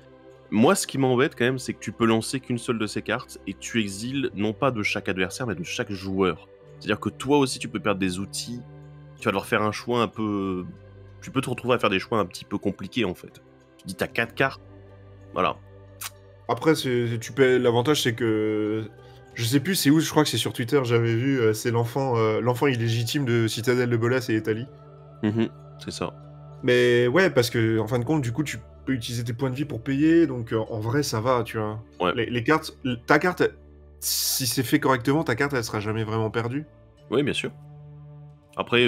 Moi, ce qui m'embête quand même, c'est que tu peux lancer qu'une seule de ces cartes, et tu exiles non pas de chaque adversaire, mais de chaque joueur. C'est-à-dire que toi aussi, tu peux perdre des outils, tu vas devoir faire un choix un peu... Tu peux te retrouver à faire des choix un petit peu compliqués, en fait. Tu dis, t'as 4 cartes, voilà. Après, l'avantage, c'est que... Je sais plus c'est où, je crois que c'est sur Twitter, j'avais vu, c'est l'enfant illégitime de Citadelle de Bolas et Italie. C'est ça. Mais ouais, parce que en fin de compte, du coup, tu peux utiliser tes points de vie pour payer, donc en vrai, ça va, tu vois. Ouais. Les cartes, ta carte, si c'est fait correctement, ta carte, elle sera jamais vraiment perdue. Oui, bien sûr. Après,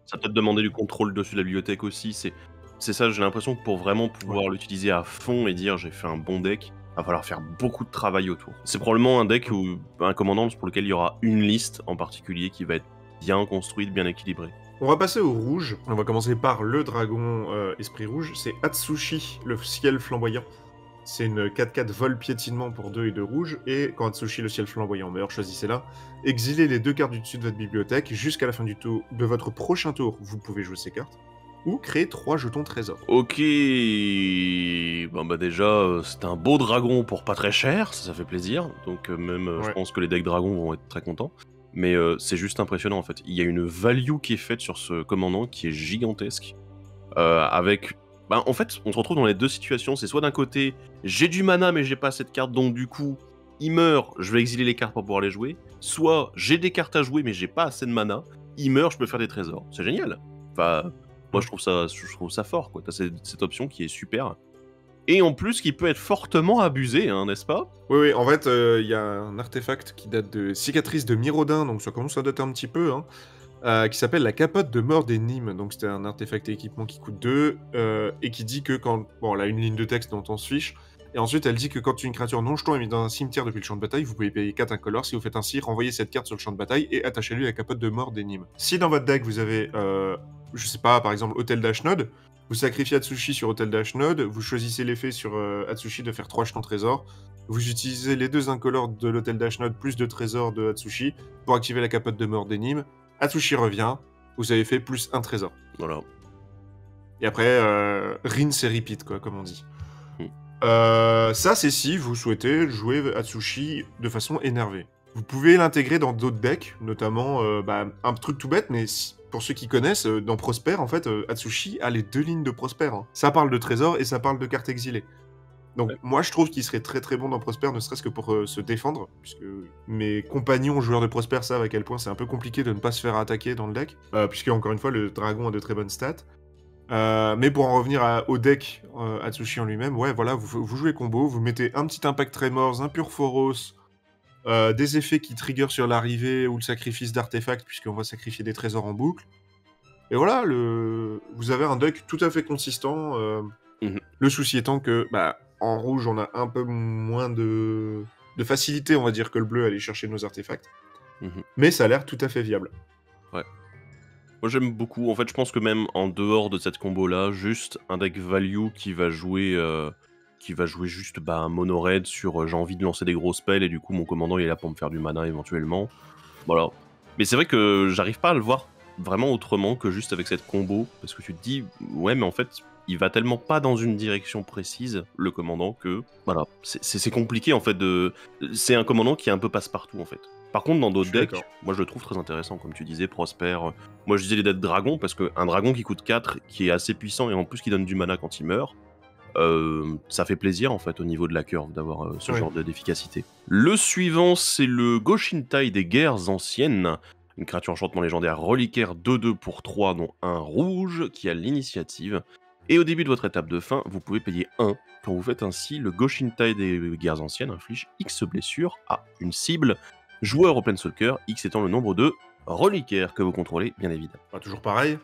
ça peut te demander du contrôle dessus de la bibliothèque aussi. C'est ça, j'ai l'impression que pour vraiment pouvoir l'utiliser à fond et dire j'ai fait un bon deck, il va falloir faire beaucoup de travail autour. C'est probablement un deck ou un commandant pour lequel il y aura une liste en particulier qui va être bien construite, bien équilibrée. On va passer au rouge. On va commencer par le dragon esprit rouge. C'est Atsushi, le ciel flamboyant. C'est une 4/4 vol piétinement pour 2 et 2 rouges. Et quand Atsushi, le ciel flamboyant meurt, choisissez l'un. Exilez les 2 cartes du dessus de votre bibliothèque. Jusqu'à la fin de votre prochain tour, vous pouvez jouer ces cartes. Ou créer 3 jetons trésors. Ok. Bon bah déjà, c'est un beau dragon pour pas très cher, ça fait plaisir. Donc même, je Ouais. pense que les decks dragons vont être très contents. Mais c'est juste impressionnant en fait. Il y a une value qui est faite sur ce commandant qui est gigantesque. Avec... Bah, en fait, on se retrouve dans les deux situations. C'est soit d'un côté, j'ai du mana mais j'ai pas assez de cartes, donc du coup, il meurt, je vais exiler les cartes pour pouvoir les jouer. Soit j'ai des cartes à jouer mais j'ai pas assez de mana, il meurt, je peux faire des trésors. C'est génial. Enfin, moi je trouve ça fort, quoi. T'as cette option qui est super. Et en plus, qui peut être fortement abusée, hein, n'est-ce pas? Oui, en fait, il y a un artefact qui date de Cicatrice de Mirodin, donc ça commence à dater un petit peu, hein, qui s'appelle la capote de mort des Nîmes. Donc c'était un artefact et équipement qui coûte 2, et qui dit que quand... Bon, elle a une ligne de texte dont on se fiche, et ensuite elle dit que quand une créature non-jeton est mise dans un cimetière depuis le champ de bataille, vous pouvez payer 4 incolores. Si vous faites ainsi, renvoyez cette carte sur le champ de bataille et attachez-lui la capote de mort des Nîmes. Si dans votre deck vous avez, je sais pas, par exemple, Hôtel d'Ashnod, vous sacrifiez Atsushi sur Hôtel d'Ashnod, vous choisissez l'effet sur Atsushi de faire 3 jetons trésors, vous utilisez les 2 incolores de l'Hôtel d'Ashnod plus 2 trésors de Atsushi pour activer la capote de mort des Nîmes. Atsushi revient, vous avez fait plus 1 trésor. Voilà. Et après, rinse et repeat, quoi, comme on dit. Mm. Ça, c'est si vous souhaitez jouer Atsushi de façon énervée. Vous pouvez l'intégrer dans d'autres decks, notamment un truc tout bête, mais pour ceux qui connaissent, dans Prosper, en fait, Atsushi a les 2 lignes de Prosper, hein. Ça parle de trésors et ça parle de cartes exilées. Donc moi je trouve qu'il serait très très bon dans Prosper, ne serait-ce que pour se défendre, puisque mes compagnons joueurs de Prosper savent à quel point c'est un peu compliqué de ne pas se faire attaquer dans le deck, puisque encore une fois le dragon a de très bonnes stats. Mais pour en revenir au deck Atsushi en lui-même, ouais voilà, vous jouez combo, vous mettez un petit Impact Tremors, un Pure Phoros, des effets qui trigger sur l'arrivée ou le sacrifice d'artefacts, puisqu'on va sacrifier des trésors en boucle. Et voilà, vous avez un deck tout à fait consistant. Le souci étant que, en rouge, on a un peu moins de facilité, on va dire, que le bleu à aller chercher nos artefacts. Mais ça a l'air tout à fait viable. Ouais. Moi j'aime beaucoup. En fait, je pense que même en dehors de cette combo-là, juste un deck value qui va jouer juste un mono red sur j'ai envie de lancer des gros spells et du coup mon commandant il est là pour me faire du mana éventuellement. Voilà. Mais c'est vrai que j'arrive pas à le voir vraiment autrement que juste avec cette combo, parce que tu te dis, ouais mais en fait, il va tellement pas dans une direction précise, le commandant, que voilà, c'est compliqué en fait de... C'est un commandant qui est un peu passe-partout en fait. Par contre, dans d'autres decks, moi je le trouve très intéressant, comme tu disais, Prosper. Moi je disais les decks dragons, parce qu'un dragon qui coûte 4, qui est assez puissant et en plus qui donne du mana quand il meurt, ça fait plaisir en fait au niveau de la curve d'avoir ce genre d'efficacité. Le suivant, c'est le Goshintai des guerres anciennes. Une créature enchantement légendaire reliquaire 2/2 pour 3, dont un rouge, qui a l'initiative. Et au début de votre étape de fin, vous pouvez payer 1. Quand vous faites ainsi, le Goshintai des guerres anciennes inflige X blessures à une cible, joueur au Planeswalker, X étant le nombre de reliquaires que vous contrôlez, bien évidemment. Toujours pareil.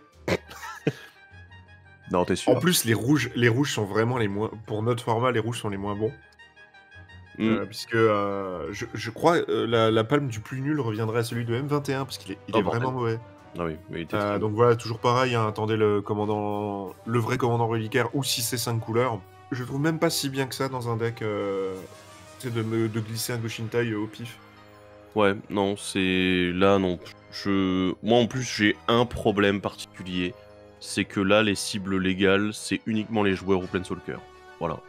Non, t'es sûr? En plus, les rouges sont vraiment les moins... Pour notre format, les rouges sont les moins bons. Puisque je crois la palme du plus nul reviendrait à celui de M21 parce qu'il est vraiment mauvais. Ah oui, mais donc voilà, toujours pareil, hein, attendez le vrai commandant reliquaire ou si c'est 5 couleurs. Je trouve même pas si bien que ça dans un deck de glisser un Goshintai au pif. Ouais, non, c'est... Là, non. Moi, en plus, j'ai un problème particulier. C'est que là, les cibles légales, c'est uniquement les joueurs au Planeswalker. Voilà.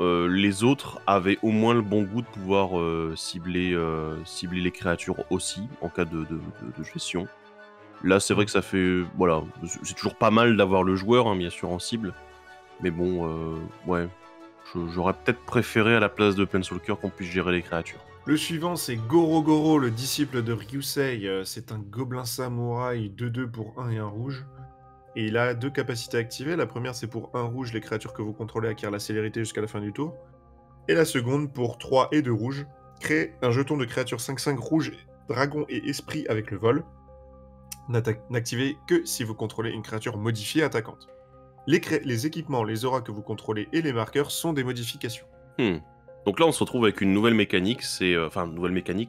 Les autres avaient au moins le bon goût de pouvoir cibler les créatures aussi, en cas de gestion. Là, c'est vrai que ça fait... Voilà, c'est toujours pas mal d'avoir le joueur, hein, bien sûr, en cible. Mais bon, ouais. J'aurais peut-être préféré à la place de Planeswalker qu'on puisse gérer les créatures. Le suivant, c'est Goro, le disciple de Ryusei. C'est un gobelin samouraï 2/2 pour 1 et 1 rouge. Et il a 2 capacités activées. La première, c'est pour 1 rouge, les créatures que vous contrôlez acquièrent la célérité jusqu'à la fin du tour. Et la seconde, pour 3 et 2 rouges, crée un jeton de créature 5/5 rouge, dragon et esprit avec le vol. N'activez que si vous contrôlez une créature modifiée attaquante. Les équipements, les auras que vous contrôlez et les marqueurs sont des modifications. Donc là, on se retrouve avec une nouvelle mécanique. C'est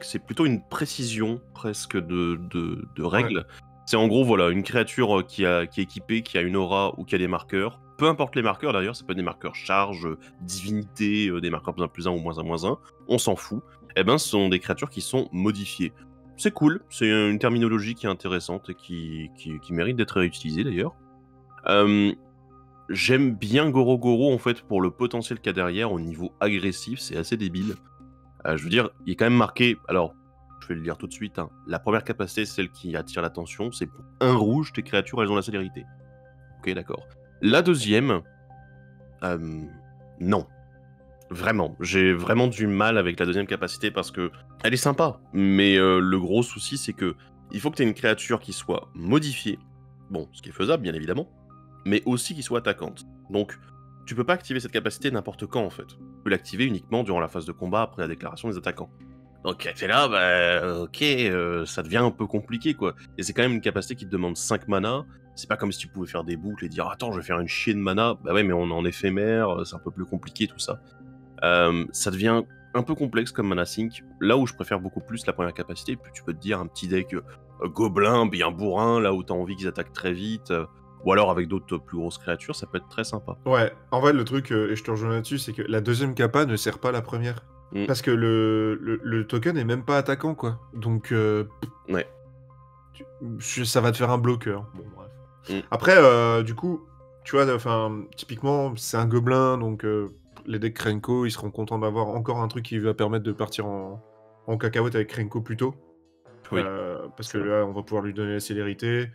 c'est plutôt une précision presque de règles. Ouais. C'est en gros, voilà, une créature qui est équipée, qui a une aura ou qui a des marqueurs, peu importe les marqueurs d'ailleurs, ça peut être des marqueurs charge, divinité, des marqueurs +1/+1 ou -1/-1, on s'en fout. Eh ben, ce sont des créatures qui sont modifiées. C'est cool, c'est une terminologie qui est intéressante et qui mérite d'être réutilisée d'ailleurs. J'aime bien Goro en fait pour le potentiel qu'il y a derrière au niveau agressif, c'est assez débile. Je veux dire, il est quand même marqué, alors je vais le dire tout de suite, hein, la première capacité, c'est celle qui attire l'attention, c'est pour un rouge, tes créatures elles ont la célérité. Ok, d'accord. La deuxième, non. Vraiment, j'ai vraiment du mal avec la deuxième capacité parce que elle est sympa, mais le gros souci c'est que il faut que tu aies une créature qui soit modifiée, bon, ce qui est faisable bien évidemment, mais aussi qui soit attaquante. Donc, tu peux pas activer cette capacité n'importe quand en fait. Tu peux l'activer uniquement durant la phase de combat après la déclaration des attaquants. Donc t'es là, bah ok, ça devient un peu compliqué quoi. Et c'est quand même une capacité qui te demande 5 mana. C'est pas comme si tu pouvais faire des boucles et dire attends, je vais faire une chier de mana. Bah ouais, mais on est en éphémère, c'est un peu plus compliqué tout ça. Ça devient un peu complexe comme mana sync. Là où je préfère beaucoup plus la première capacité, puis tu peux te dire un petit deck gobelin bien bourrin, là où t'as envie qu'ils attaquent très vite, ou alors avec d'autres plus grosses créatures, ça peut être très sympa. Ouais, en vrai, le truc, et je te rejoins là-dessus, c'est que la deuxième capa ne sert pas la première. Mm. Parce que le token est même pas attaquant, quoi. Donc, Ouais. ça va te faire un bloqueur. Bon, bref. Mm. Après, du coup, tu vois, enfin, typiquement, c'est un gobelin, donc les decks Krenko, ils seront contents d'avoir encore un truc qui va permettre de partir en cacahuète avec Krenko plus tôt. Oui. Parce que C'est vrai. là, on va pouvoir lui donner la célérité.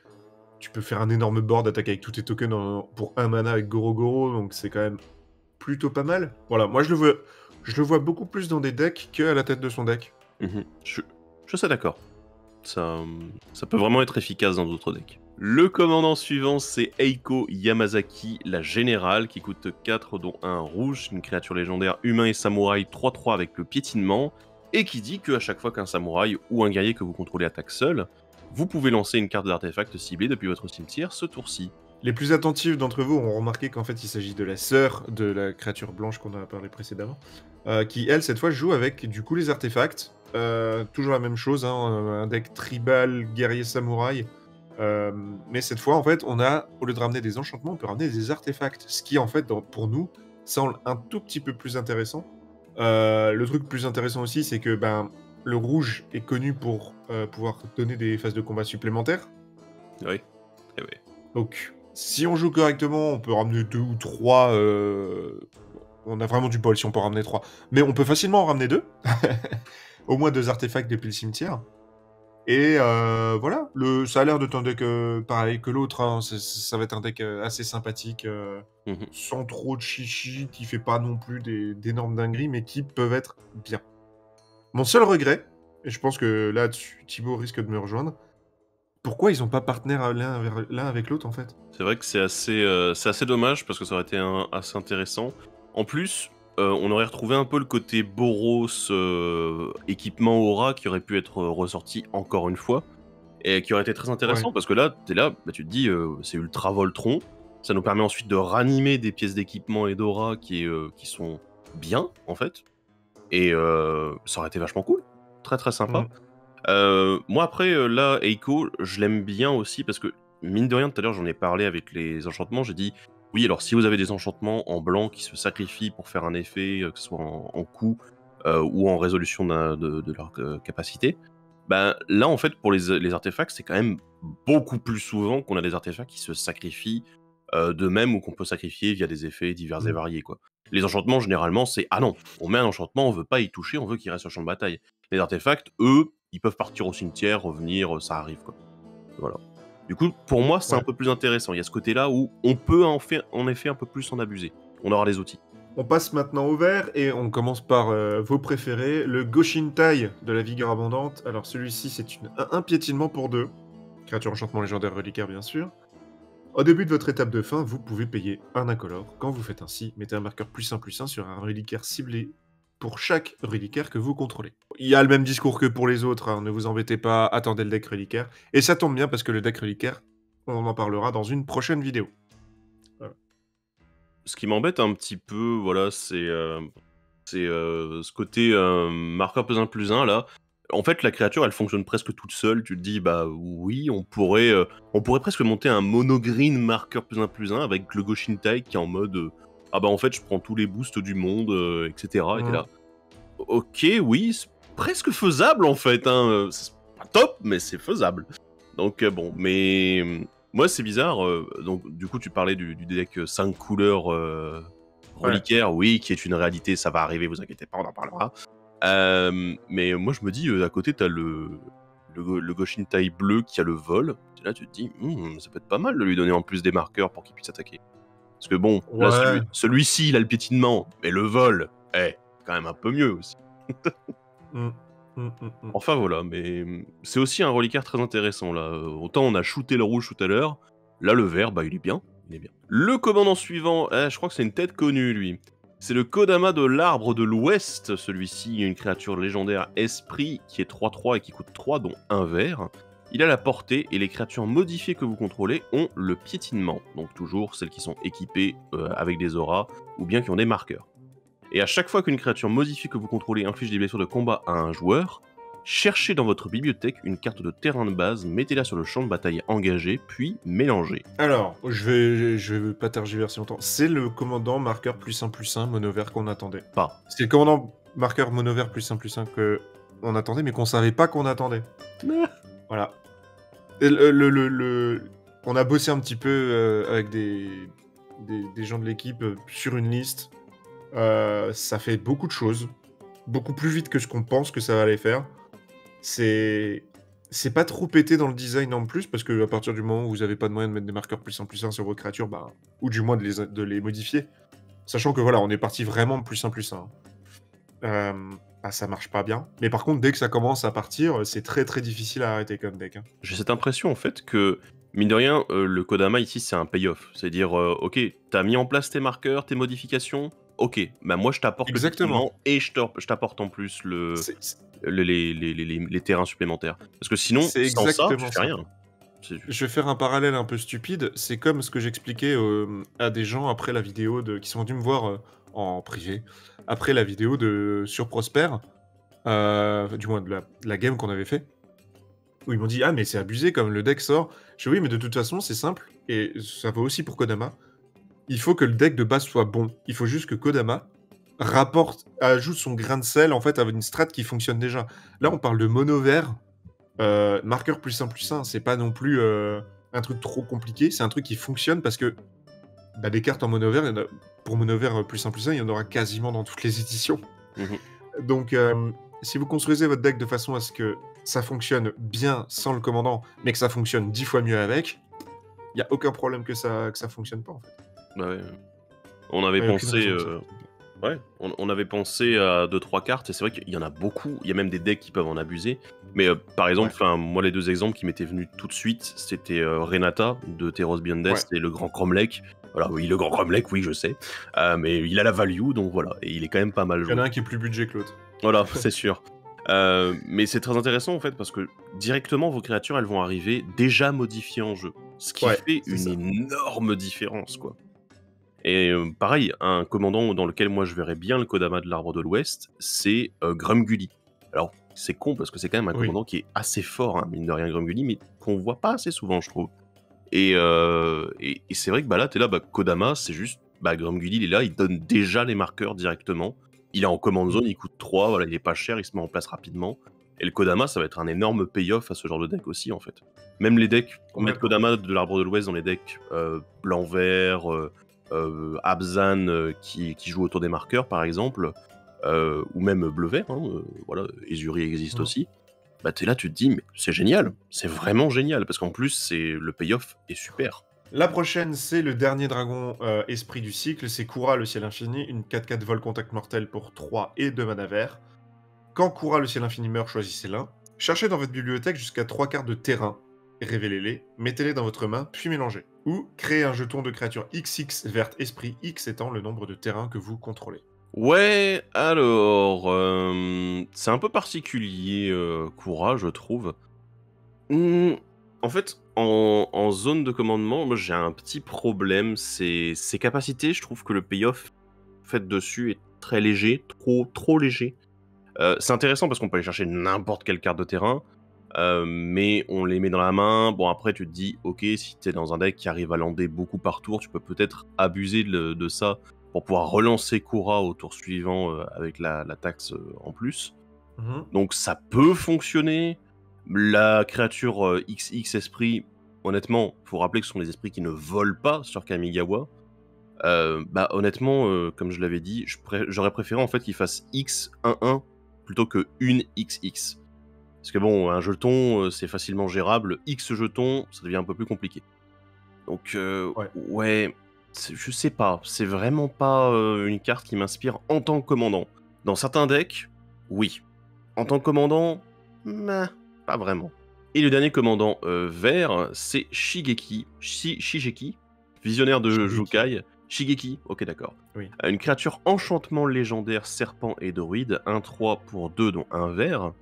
Tu peux faire un énorme board, attaquer avec tous tes tokens pour un mana avec Goro, donc c'est quand même plutôt pas mal. Voilà, moi je le vois beaucoup plus dans des decks qu'à la tête de son deck. Mhm. Je suis d'accord. Ça peut vraiment être efficace dans d'autres decks. Le commandant suivant, c'est Eiko Yamazaki, la générale, qui coûte 4, dont un rouge, une créature légendaire humain et samouraï 3/3 avec le piétinement, et qui dit qu'à chaque fois qu'un samouraï ou un guerrier que vous contrôlez attaque seul, vous pouvez lancer une carte d'artefact ciblée depuis votre cimetière ce tour-ci. Les plus attentifs d'entre vous ont remarqué qu'en fait il s'agit de la sœur de la créature blanche qu'on a parlé précédemment, qui elle cette fois joue avec du coup les artefacts. Toujours la même chose, hein, un deck tribal guerrier samouraï. Mais cette fois en fait on a, au lieu de ramener des enchantements, on peut ramener des artefacts. Ce qui en fait pour nous semble un tout petit peu plus intéressant. Le truc plus intéressant aussi c'est que le rouge est connu pour pouvoir donner des phases de combat supplémentaires. Oui, eh oui. Donc, si on joue correctement, on peut ramener 2 ou 3. On a vraiment du bol si on peut en ramener 3. Mais on peut facilement en ramener 2. Au moins 2 artefacts depuis le cimetière. Et voilà, ça a l'air d'être un deck pareil que l'autre. Hein. Ça va être un deck assez sympathique, Mhm. sans trop de chichi, qui fait pas non plus d'énormes dingueries, mais qui peuvent être bien. Mon seul regret, et je pense que là, Thibaut risque de me rejoindre, pourquoi ils ont pas partenaire l'un avec l'autre en fait? C'est vrai que c'est assez dommage parce que ça aurait été assez intéressant. En plus, on aurait retrouvé un peu le côté Boros équipement aura qui aurait pu être ressorti encore une fois et qui aurait été très Ouais. intéressant parce que là, t'es là, bah, tu te dis, c'est Ultra Voltron. Ça nous permet ensuite de ranimer des pièces d'équipement et d'aura qui sont bien en fait. Et ça aurait été vachement cool. Très très sympa. Mm. Moi après, là, Eiko, je l'aime bien aussi parce que, mine de rien, tout à l'heure j'en ai parlé avec les enchantements, j'ai dit: «Oui, alors si vous avez des enchantements en blanc qui se sacrifient pour faire un effet, que ce soit en coup, ou en résolution de leur, capacité», ben, là, en fait, pour les artefacts, c'est quand même beaucoup plus souvent qu'on a des artefacts qui se sacrifient, d'eux-mêmes ou qu'on peut sacrifier via des effets divers et Mm. variés, quoi. Les enchantements, généralement, c'est: «Ah non, on met un enchantement, on veut pas y toucher, on veut qu'il reste sur le champ de bataille». Les artefacts, eux, ils peuvent partir au cimetière, revenir, ça arrive, quoi. Voilà. Du coup, pour moi, c'est un Ouais. peu plus intéressant. Il y a ce côté-là où on peut en effet un peu plus en abuser. On aura les outils. On passe maintenant au vert et on commence par vos préférés. Le Goshintai de la vigueur abondante. Alors celui-ci, c'est un piétinement pour 2. Créature enchantement légendaire reliquaire, bien sûr. Au début de votre étape de fin, vous pouvez payer un incolore. Quand vous faites ainsi, mettez un marqueur +1/+1 sur un reliquaire ciblé pour chaque reliquaire que vous contrôlez. Il y a le même discours que pour les autres, hein, ne vous embêtez pas, attendez le deck reliquaire. Et ça tombe bien parce que le deck reliquaire, on en parlera dans une prochaine vidéo. Voilà. Ce qui m'embête un petit peu, voilà, c'est ce côté marqueur +1/+1 là. En fait, la créature, elle fonctionne presque toute seule. Tu te dis, bah oui, on pourrait presque monter un monogreen marqueur +1/+1 avec le Goshintai qui est en mode, ah bah en fait, je prends tous les boosts du monde, etc. Et t'es Mmh. là, ok, oui, c'est presque faisable en fait. Hein. C'est pas top, mais c'est faisable. Donc bon, mais moi c'est bizarre. Donc du coup, tu parlais du deck 5 couleurs Ouais. reliquaire, oui, qui est une réalité. Ça va arriver, vous inquiétez pas, on en parlera. Mais moi je me dis, à côté t'as le Goshintai bleu qui a le vol. Et là tu te dis, ça peut être pas mal de lui donner en plus des marqueurs pour qu'il puisse attaquer. Parce que bon, là Ouais. celui-ci il a le piétinement, mais le vol, quand même un peu mieux aussi. Mmh. Mmh, mmh, mmh. Enfin voilà, mais c'est aussi un reliquaire très intéressant là. Autant on a shooté le rouge tout à l'heure, là le vert, bah il est bien, il est bien. Le commandant suivant, je crois que c'est une tête connue lui. C'est le Kodama de l'arbre de l'Ouest, celui-ci, une créature légendaire esprit qui est 3/3 et qui coûte 3 dont un vert. Il a la portée et les créatures modifiées que vous contrôlez ont le piétinement, donc toujours celles qui sont équipées avec des auras ou bien qui ont des marqueurs. Et à chaque fois qu'une créature modifiée que vous contrôlez inflige des blessures de combat à un joueur, cherchez dans votre bibliothèque une carte de terrain de base, mettez-la sur le champ de bataille engagé, puis mélangez. Alors, je vais pas tergiverser longtemps. C'est le commandant marqueur +1/+1 mono vert qu'on attendait. Pas. C'est le commandant marqueur mono vert +1/+1 que on attendait, mais qu'on savait pas qu'on attendait. Voilà. Et on a bossé un petit peu avec des gens de l'équipe sur une liste. Ça fait beaucoup de choses, beaucoup plus vite que ce qu'on pense que ça va aller faire. C'est pas trop pété dans le design en plus, parce que à partir du moment où vous avez pas de moyen de mettre des marqueurs +1/+1 sur vos créatures, bah, ou du moins de les modifier. Sachant que voilà, on est parti vraiment de +1/+1. Bah, ça marche pas bien. Mais par contre, dès que ça commence à partir, c'est très très difficile à arrêter comme deck. Hein. J'ai cette impression en fait que, mine de rien, le Kodama ici c'est un payoff. C'est-à-dire, ok, t'as mis en place tes marqueurs, tes modifications, ok, bah moi je t'apporte le Exactement. piétinement et je t'apporte en plus C'est c'est- les terrains supplémentaires. Parce que sinon, c'est sans ça, tu exactement fais ça. rien. C'est- Je vais faire un parallèle un peu stupide. C'est comme ce que j'expliquais à des gens après la vidéo qui sont venus me voir en privé, après la vidéo sur Prosper, du moins de la game qu'on avait fait, où ils m'ont dit: «Ah, mais c'est abusé comme le deck sort». Je fais: «Oui, mais de toute façon, c'est simple, et ça vaut aussi pour Kodama. Il faut que le deck de base soit bon. Il faut juste que Kodama ajoute son grain de sel en fait avec une strat qui fonctionne déjà. Là, on parle de mono vert. Marqueur +1/+1, c'est pas non plus, un truc trop compliqué. C'est un truc qui fonctionne parce que, bah, des cartes en mono vert, il y en a pour mono vert, +1/+1, il y en aura quasiment dans toutes les éditions. Mhm. Donc, si vous construisez votre deck de façon à ce que ça fonctionne bien sans le commandant, mais que ça fonctionne 10 fois mieux avec, il y a aucun problème que ça fonctionne pas, en fait. Bah ouais. On avait Il y a aucune pensé, raison que ça fonctionne pas. ouais, on avait pensé à deux trois cartes, et c'est vrai qu'il y en a beaucoup, il y a même des decks qui peuvent en abuser. Mais par exemple, Ouais, moi les deux exemples qui m'étaient venus tout de suite, c'était Renata de Teros Beyond ouais. et le Grand Cromlech. Voilà, oui, le Grand Cromlech, oui, je sais. Mais il a la value, donc voilà, et il est quand même pas mal Il y en joué. a un qui est plus budget que l'autre. Voilà, c'est sûr. Mais c'est très intéressant en fait, parce que directement vos créatures elles vont arriver déjà modifiées en jeu. Ce qui Ouais, fait c'est une ça. énorme différence, quoi. Et pareil, un commandant dans lequel moi je verrais bien le Kodama de l'Arbre de l'Ouest, c'est Grumgully. Alors, c'est con parce que c'est quand même un Oui. commandant qui est assez fort, hein, mine de rien, Grumgully, mais qu'on voit pas assez souvent, je trouve. Et c'est vrai que bah, là, t'es là, bah, Kodama, c'est juste, bah, Grumgully, il est là, il donne déjà les marqueurs directement. Il est en command Mmh. zone, il coûte 3, voilà, il est pas cher, il se met en place rapidement. Et le Kodama, ça va être un énorme payoff à ce genre de deck aussi, en fait. Même les decks, mettre Complètement. Kodama de l'Arbre de l'Ouest dans les decks blanc-vert, Abzan qui joue autour des marqueurs, par exemple, ou même bleu-vert, hein, voilà, Ezuri existe Mmh. aussi. Bah t'es là, tu te dis, mais c'est génial, c'est vraiment génial, parce qu'en plus, le payoff est super. La prochaine, c'est le dernier dragon esprit du cycle, c'est Kura, le ciel infini, une 4/4 vol contact mortel pour 3 et 2 mana vert. Quand Kura, le ciel infini meurt, choisissez l'un. Cherchez dans votre bibliothèque jusqu'à 3 cartes de terrain, révélez-les, mettez-les dans votre main, puis mélangez. Ou créez un jeton de créature XX verte esprit, X étant le nombre de terrains que vous contrôlez. Ouais, alors, c'est un peu particulier, Kura, je trouve. Hmm, En fait, en zone de commandement, moi j'ai un petit problème, c'est ses capacités, je trouve que le payoff fait dessus est très léger, trop léger. C'est intéressant parce qu'on peut aller chercher n'importe quelle carte de terrain, mais on les met dans la main. Bon, après, tu te dis, ok, si t'es dans un deck qui arrive à lander beaucoup par tour, tu peux peut-être abuser de ça pour pouvoir relancer Kura au tour suivant avec la taxe en plus. Donc ça peut fonctionner. La créature XX esprit, honnêtement, faut rappeler que ce sont des esprits qui ne volent pas sur Kamigawa. Honnêtement, comme je l'avais dit, j'aurais préféré en fait qu'il fasse X 1-1 plutôt que une XX. Parce que bon, un jeton, c'est facilement gérable. X jetons, ça devient un peu plus compliqué. Donc, ouais, je sais pas. C'est vraiment pas une carte qui m'inspire en tant que commandant. Dans certains decks, oui. En tant que commandant, pas vraiment. Et le dernier commandant vert, c'est Shigeki. Shigeki, visionnaire de Jukai. Shigeki, ok d'accord. Oui. Une créature enchantement légendaire, serpent et druide, 1-3 pour 2 dont un vert.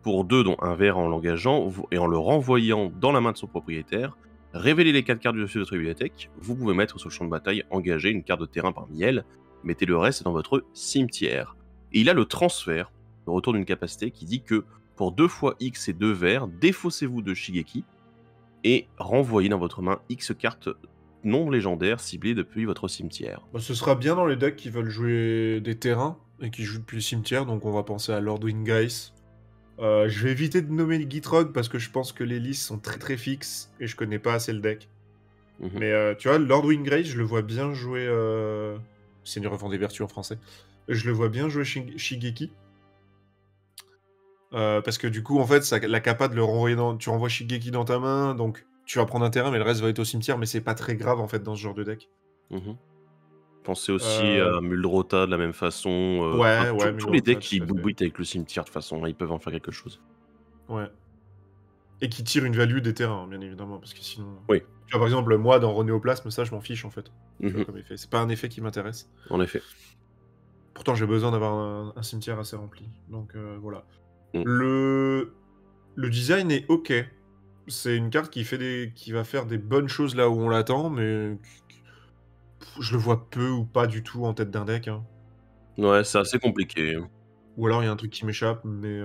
Pour 2 dont un vert en l'engageant et en le renvoyant dans la main de son propriétaire. Révélez les 4 cartes du dessus de votre bibliothèque. Vous pouvez mettre sur le champ de bataille engagé une carte de terrain parmi elles. Mettez le reste dans votre cimetière. Et il a le transfert, le retour d'une capacité qui dit que pour 2 fois X et 2 verts, défaussez-vous de Shigeki et renvoyez dans votre main X cartes non légendaires ciblées depuis votre cimetière. Ce sera bien dans les decks qui veulent jouer des terrains et qui jouent depuis le cimetière, donc on va penser à Lord Wingrice. Je vais éviter de nommer le Gitrog parce que je pense que les listes sont très très fixes et je connais pas assez le deck. Mais tu vois, Lord Wingrice, je le vois bien jouer... Seigneur Enfant des Vertus en français. Je le vois bien jouer Shigeki. Parce que du coup, en fait, la capa de le renvoyer dans... Tu renvoies Shigeki dans ta main, donc tu vas prendre un terrain, mais le reste va être au cimetière, mais c'est pas très grave, en fait, dans ce genre de deck. Pensez aussi à Muldrota de la même façon. Tous les decks qui boubouitent avec le cimetière, de toute façon, ils peuvent en faire quelque chose. Ouais. Et qui tirent une value des terrains, bien évidemment, parce que sinon... Oui. Tu vois, par exemple, moi, dans Renéoplasme, ça, je m'en fiche, en fait. Tu vois, comme effet. C'est pas un effet qui m'intéresse. En effet. Pourtant, j'ai besoin d'avoir un cimetière assez rempli. Donc, voilà. Le design est ok. C'est une carte qui va faire des bonnes choses là où on l'attend, mais je le vois peu ou pas du tout en tête d'un deck. Hein. Ouais, c'est assez compliqué. Ou alors il y a un truc qui m'échappe, mais...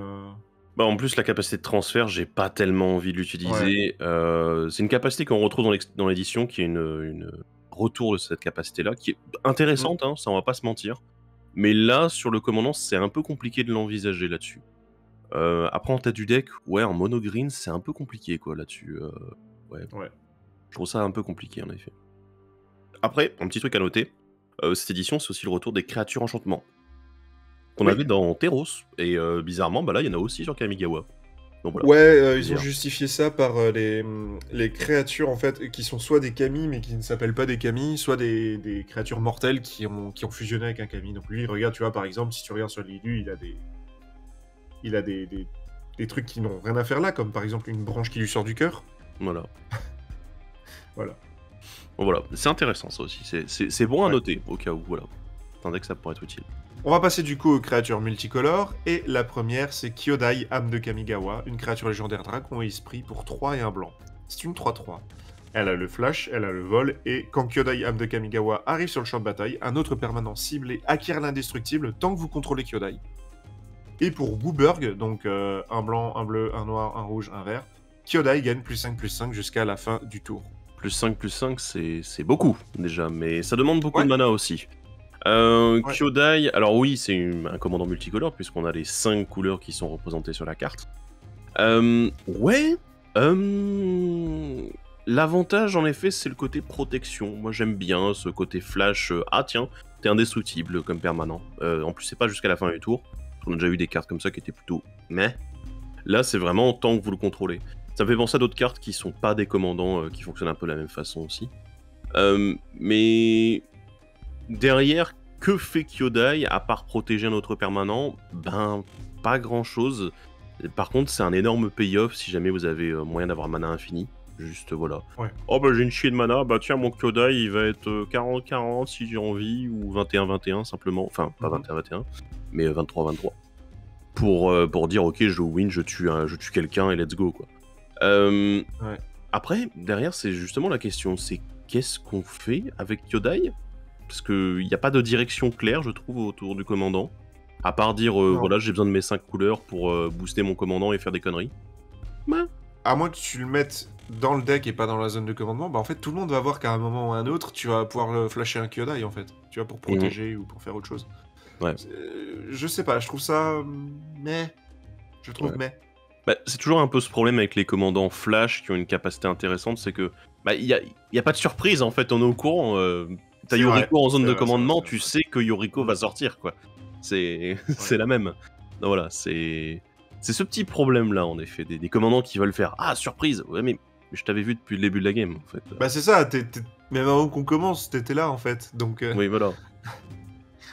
En plus, la capacité de transfert, j'ai pas tellement envie de l'utiliser. C'est une capacité qu'on retrouve dans l'édition, qui est une retour de cette capacité-là, qui est intéressante, hein, ça on va pas se mentir. Mais là, sur le commandant, c'est un peu compliqué de l'envisager là-dessus. Après, en tête du deck, ouais, en mono green, c'est un peu compliqué, quoi, là-dessus. Ouais. Je trouve ça un peu compliqué, en effet. Après, un petit truc à noter, cette édition, c'est aussi le retour des créatures enchantement. Qu'on avait dans Teros, et bizarrement, là, il y en a aussi sur Kamigawa. Donc, voilà. Ouais, ils ont justifié ça par les créatures, en fait, qui sont soit des Kami, mais qui ne s'appellent pas des Kami, soit des créatures mortelles qui ont fusionné avec un Kami. Donc lui, regarde, tu vois, par exemple, si tu regardes sur l'ILU, il a des trucs qui n'ont rien à faire là, comme par exemple une branche qui lui sort du cœur. Voilà. Voilà. Bon, voilà, c'est intéressant ça aussi, c'est bon à noter, au cas où, voilà. Attendez que ça pourrait être utile. On va passer du coup aux créatures multicolores, et la première c'est Kyodai, âme de Kamigawa, une créature légendaire dragon et esprit pour 3 et 1 blanc. C'est une 3-3. Elle a le flash, elle a le vol, et quand Kyodai, âme de Kamigawa arrive sur le champ de bataille, un autre permanent ciblé acquiert l'indestructible tant que vous contrôlez Kyodai. Et pour Booberg, donc un blanc, un bleu, un noir, un rouge, un vert, Kyodai gagne +5/+5 jusqu'à la fin du tour. +5/+5, c'est beaucoup déjà, mais ça demande beaucoup de mana aussi. Ouais. Kyodai, alors oui, c'est un commandant multicolore, puisqu'on a les 5 couleurs qui sont représentées sur la carte. L'avantage, en effet, c'est le côté protection. Moi, j'aime bien ce côté flash. Ah tiens, t'es indestructible comme permanent. En plus, c'est pas jusqu'à la fin du tour. On a déjà eu des cartes comme ça qui étaient plutôt mais. Là, c'est vraiment tant que vous le contrôlez. Ça me fait penser à d'autres cartes qui sont pas des commandants, qui fonctionnent un peu de la même façon aussi. Mais derrière, que fait Kyodai à part protéger un autre permanent? Ben, pas grand chose. Par contre, c'est un énorme payoff si jamais vous avez moyen d'avoir mana infini. Juste voilà. Ouais. Oh bah j'ai une chier de mana, bah tiens mon Kyodai il va être 40-40 si j'ai envie, ou 21-21 simplement. Enfin, pas 21-21, mais 23-23. Pour dire ok je win, je tue quelqu'un et let's go quoi. Après, derrière c'est justement la question, c'est qu'est-ce qu'on fait avec Kyodai? Parce qu'il n'y a pas de direction claire je trouve autour du commandant. À part dire, Non. voilà, j'ai besoin de mes 5 couleurs pour booster mon commandant et faire des conneries. Ouais. À moins que tu le mettes dans le deck et pas dans la zone de commandement, bah en fait tout le monde va voir qu'à un moment ou à un autre, tu vas pouvoir le flasher un Kyodai en fait. Tu vois, pour Mmh. protéger ou pour faire autre chose. Ouais, Je sais pas, je trouve ça. Mais. Je trouve ouais. mais. Bah, c'est toujours un peu ce problème avec les commandants flash qui ont une capacité intéressante, c'est que, bah, il y a pas de surprise en fait, on est au courant, tu C'est vrai, Yoriko en zone c'est de vrai, c'est vrai, commandement, c'est vrai. tu sais que Yoriko Mm. va sortir quoi. C'est Ouais. c'est la même. Donc voilà, c'est ce petit problème là en effet, des commandants qui veulent faire: «Ah surprise!» Ouais mais je t'avais vu depuis le début de la game en fait, Bah c'est ça, même avant qu'on commence, t'étais là en fait. Donc. oui voilà.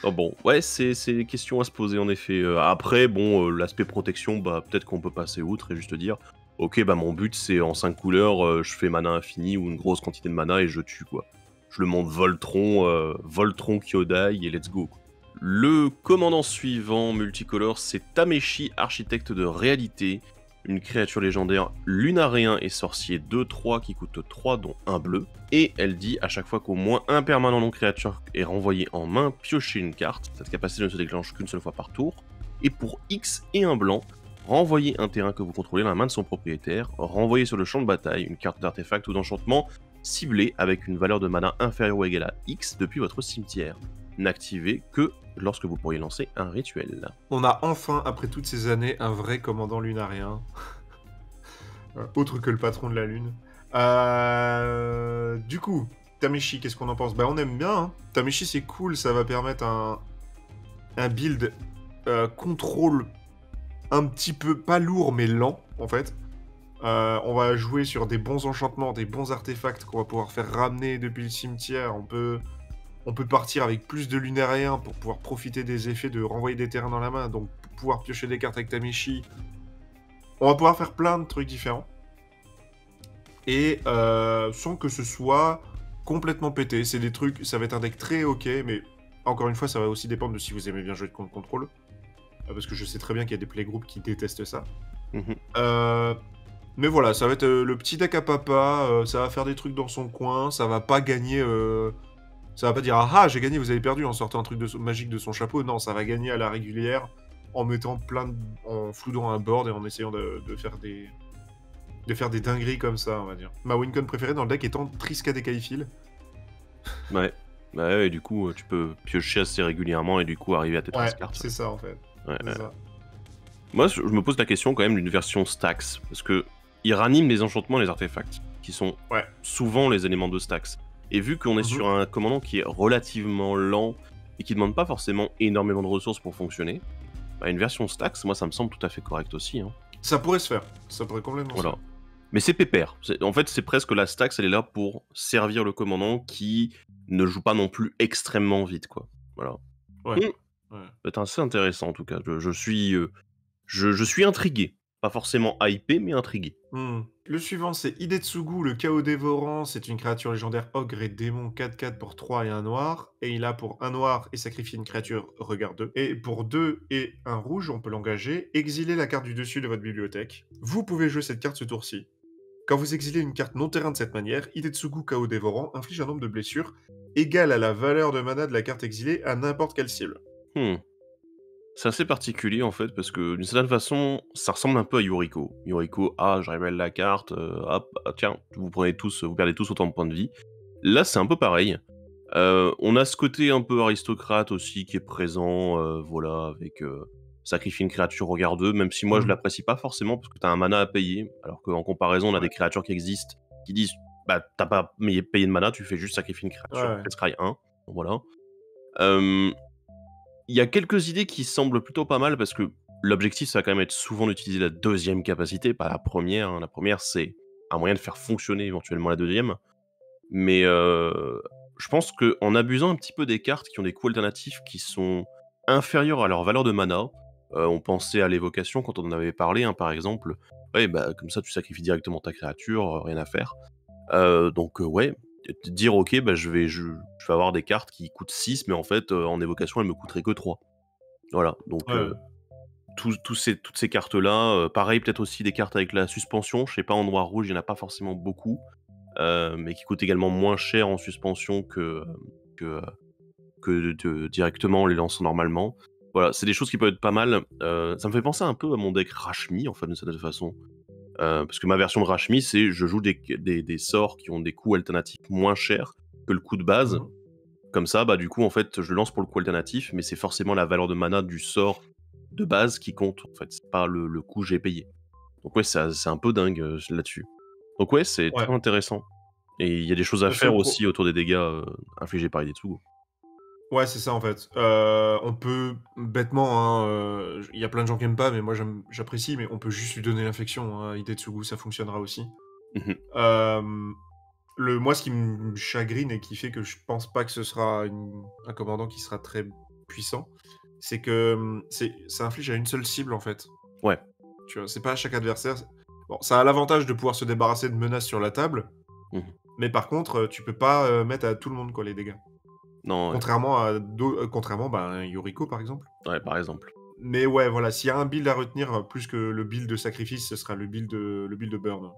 Oh bon, ouais, c'est des questions à se poser en effet. Après, bon, l'aspect protection, bah peut-être qu'on peut passer outre et juste dire, ok, bah mon but c'est en 5 couleurs, je fais mana infini ou une grosse quantité de mana et je tue quoi. Je le monte Voltron Kyodai et let's go. Quoi. Le commandant suivant multicolore, c'est Tameshi, architecte de réalité, une créature légendaire lunarien et sorcier 2-3 qui coûte 3 dont un bleu. Et elle dit à chaque fois qu'au moins un permanent non-créature est renvoyé en main, piochez une carte. Cette capacité ne se déclenche qu'une seule fois par tour. Et pour X et un blanc, renvoyez un terrain que vous contrôlez dans la main de son propriétaire, renvoyez sur le champ de bataille une carte d'artefact ou d'enchantement ciblée avec une valeur de mana inférieure ou égale à X depuis votre cimetière. N'activez que lorsque vous pourriez lancer un rituel. On a enfin, après toutes ces années, un vrai commandant lunarien. Autre que le patron de la Lune. Du coup, Tameshi, qu'est-ce qu'on en pense? Bah on aime bien, hein. Tameshi c'est cool, ça va permettre un build contrôle un petit peu, pas lourd mais lent en fait. On va jouer sur des bons enchantements, des bons artefacts qu'on va pouvoir faire ramener depuis le cimetière. On peut partir avec plus de lunariens pour pouvoir profiter des effets de renvoyer des terrains dans la main, donc pouvoir piocher des cartes avec Tameshi. On va pouvoir faire plein de trucs différents. Et sans que ce soit complètement pété. C'est des trucs, ça va être un deck très ok, mais encore une fois, ça va aussi dépendre de si vous aimez bien jouer de contrôle. Parce que je sais très bien qu'il y a des playgroupes qui détestent ça. Mhm. Mais voilà, ça va être le petit deck à papa, ça va faire des trucs dans son coin, ça va pas gagner... ça va pas dire «Ah, j'ai gagné, vous avez perdu» en sortant un truc magique de son chapeau. Non, ça va gagner à la régulière en mettant en floudant un board et en essayant de faire des dingueries comme ça, on va dire. Ma wincon préférée dans le deck étant Triska Decaifil. Ouais. Bah ouais, et du coup, tu peux piocher assez régulièrement et du coup arriver à tes 13 Ouais, cartes. c'est ça en fait. Ouais, C'est ouais. ça. Moi, je me pose la question quand même d'une version Stax, parce que il ranime les enchantements et les artefacts, qui sont Ouais. souvent les éléments de Stax. Et vu qu'on est Mhm. sur un commandant qui est relativement lent et qui demande pas forcément énormément de ressources pour fonctionner, bah, une version Stax, moi, ça me semble tout à fait correct aussi. Hein. Ça pourrait se faire. Ça pourrait complètement se Voilà. faire. Mais c'est pépère. En fait, c'est presque la Stax, elle est là pour servir le commandant qui ne joue pas non plus extrêmement vite, quoi. Voilà. Ouais. Hmm. Ouais. C'est assez intéressant en tout cas. Je suis intrigué. Pas forcément hypé, mais intrigué. Le suivant, c'est Hidetsugu, le chaos dévorant. C'est une créature légendaire ogre et démon 4/4 pour 3 et un noir. Et il a pour un noir et sacrifier une créature, regarde 2. Et pour 2 et un rouge, on peut l'engager. Exilez la carte du dessus de votre bibliothèque. Vous pouvez jouer cette carte ce tour-ci. Quand vous exilez une carte non-terrain de cette manière, Hidetsugu Chaos Dévorant inflige un nombre de blessures égal à la valeur de mana de la carte exilée à n'importe quelle cible. Hmm. C'est assez particulier en fait, parce que d'une certaine façon, ça ressemble un peu à Yoriko. Yoriko, ah, je révèle la carte, hop, ah, tiens, vous perdez tous autant de points de vie. Là, c'est un peu pareil. On a ce côté un peu aristocrate aussi qui est présent, voilà, avec sacrifier une créature, regarde 2, même si moi je Hmm. l'apprécie pas forcément parce que t'as un mana à payer, alors qu'en comparaison, on a Ouais. des créatures qui existent qui disent bah t'as pas payé de mana, tu fais juste sacrifier une créature, Ouais. Scry 1, voilà. Euh, Il y a quelques idées qui semblent plutôt pas mal parce que l'objectif, ça va quand même être souvent d'utiliser la deuxième capacité, pas la première. Hein. La première, c'est un moyen de faire fonctionner éventuellement la deuxième. Mais je pense qu'en abusant un petit peu des cartes qui ont des coûts alternatifs qui sont inférieurs à leur valeur de mana, on pensait à l'évocation quand on en avait parlé, hein, par exemple. Ouais, bah, comme ça, tu sacrifies directement ta créature, rien à faire. Donc ouais, dire OK, bah, je vais avoir des cartes qui coûtent 6 mais en fait, en évocation, elles me coûteraient que 3. Voilà, donc Ouais. toutes ces cartes-là, pareil, peut-être aussi des cartes avec la suspension. Je sais pas, en noir-rouge, il y en a pas forcément beaucoup, mais qui coûtent également moins cher en suspension que, que directement en les lançant normalement. Voilà, c'est des choses qui peuvent être pas mal. Ça me fait penser un peu à mon deck Rashmi, en fait, d'une certaine façon. Parce que ma version de Rashmi, c'est je joue des sorts qui ont des coûts alternatifs moins chers que le coût de base. Mhm. Comme ça, bah du coup, en fait, je le lance pour le coût alternatif, mais c'est forcément la valeur de mana du sort de base qui compte, en fait. C'est pas le coût que j'ai payé. Donc ouais, c'est un peu dingue là-dessus. Donc ouais, c'est Ouais. très intéressant. Et il y a des choses à Le faire seul pro- aussi autour des dégâts infligés par Idetsugu. Ouais, c'est ça en fait. On peut bêtement, hein, il y a plein de gens qui aiment pas, mais moi j'apprécie, mais on peut juste lui donner l'infection, hein, à Hidetsugu, ça fonctionnera aussi. Mhm. Euh, moi, ce qui me chagrine et qui fait que je pense pas que ce sera un commandant qui sera très puissant, c'est que ça inflige à une seule cible en fait. Ouais. Tu vois, c'est pas à chaque adversaire. Bon, ça a l'avantage de pouvoir se débarrasser de menaces sur la table, Mhm. mais par contre, tu peux pas mettre à tout le monde quoi les dégâts. Non, ouais. Contrairement à Yoriko par exemple. Ouais, par exemple. Mais ouais, voilà, s'il y a un build à retenir plus que le build de sacrifice, ce sera le build de burn,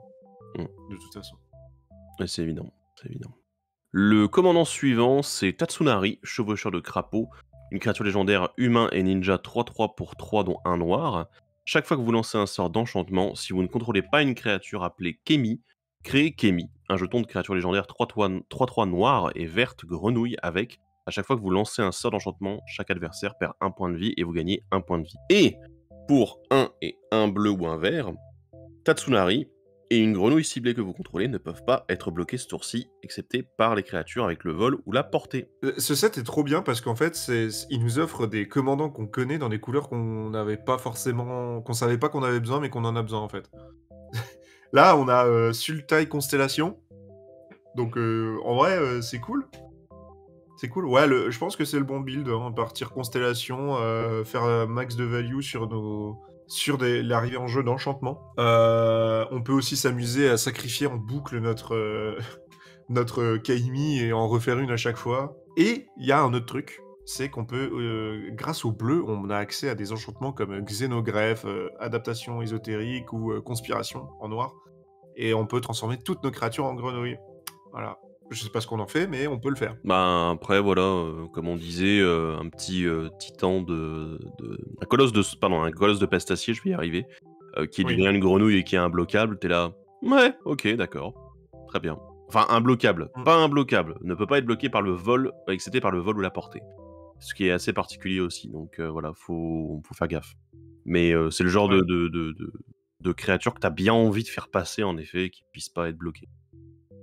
Mm. de toute façon. Ouais, c'est évident. C'est évident. Le commandant suivant, c'est Tatsunari, chevaucheur de crapaud, une créature légendaire humain et ninja 3/3 pour 3 dont un noir. Chaque fois que vous lancez un sort d'enchantement, si vous ne contrôlez pas une créature appelée Kemi, créez Kemi, un jeton de créature légendaire 3/3 noir et verte grenouille avec. À chaque fois que vous lancez un sort d'enchantement, chaque adversaire perd un point de vie et vous gagnez un point de vie. Et pour un et un bleu ou un vert, Tatsunari et une grenouille ciblée que vous contrôlez ne peuvent pas être bloqués ce tour-ci, excepté par les créatures avec le vol ou la portée. Ce set est trop bien parce qu'en fait, il nous offre des commandants qu'on connaît dans des couleurs qu'on n'avait pas forcément, qu'on savait pas qu'on avait besoin, mais qu'on en a besoin en fait. Là, on a Sultai Constellation, donc en vrai, c'est cool. C'est cool. Ouais, je pense que c'est le bon build, hein, partir Constellation, faire max de value sur l'arrivée en jeu d'enchantement. On peut aussi s'amuser à sacrifier en boucle notre Kaimi et en refaire une à chaque fois. Et il y a un autre truc, c'est qu'on peut, grâce au bleu, on a accès à des enchantements comme Xénogreffe, Adaptation ésotérique ou Conspiration en noir. Et on peut transformer toutes nos créatures en grenouilles. Voilà. Je sais pas ce qu'on en fait, mais on peut le faire. Bah après voilà, comme on disait, un petit titan un colosse un colosse de pestacier, je vais y arriver, qui Oui. devient une grenouille et qui est imbloquable, t'es là, ouais, ok, d'accord, très bien. Enfin, imbloquable, Mm. pas imbloquable, ne peut pas être bloqué par le vol, excepté par le vol ou la portée. Ce qui est assez particulier aussi, donc voilà, faut faire gaffe. Mais c'est le genre Ouais. de créature que t'as bien envie de faire passer, en effet, qui puisse pas être bloqué.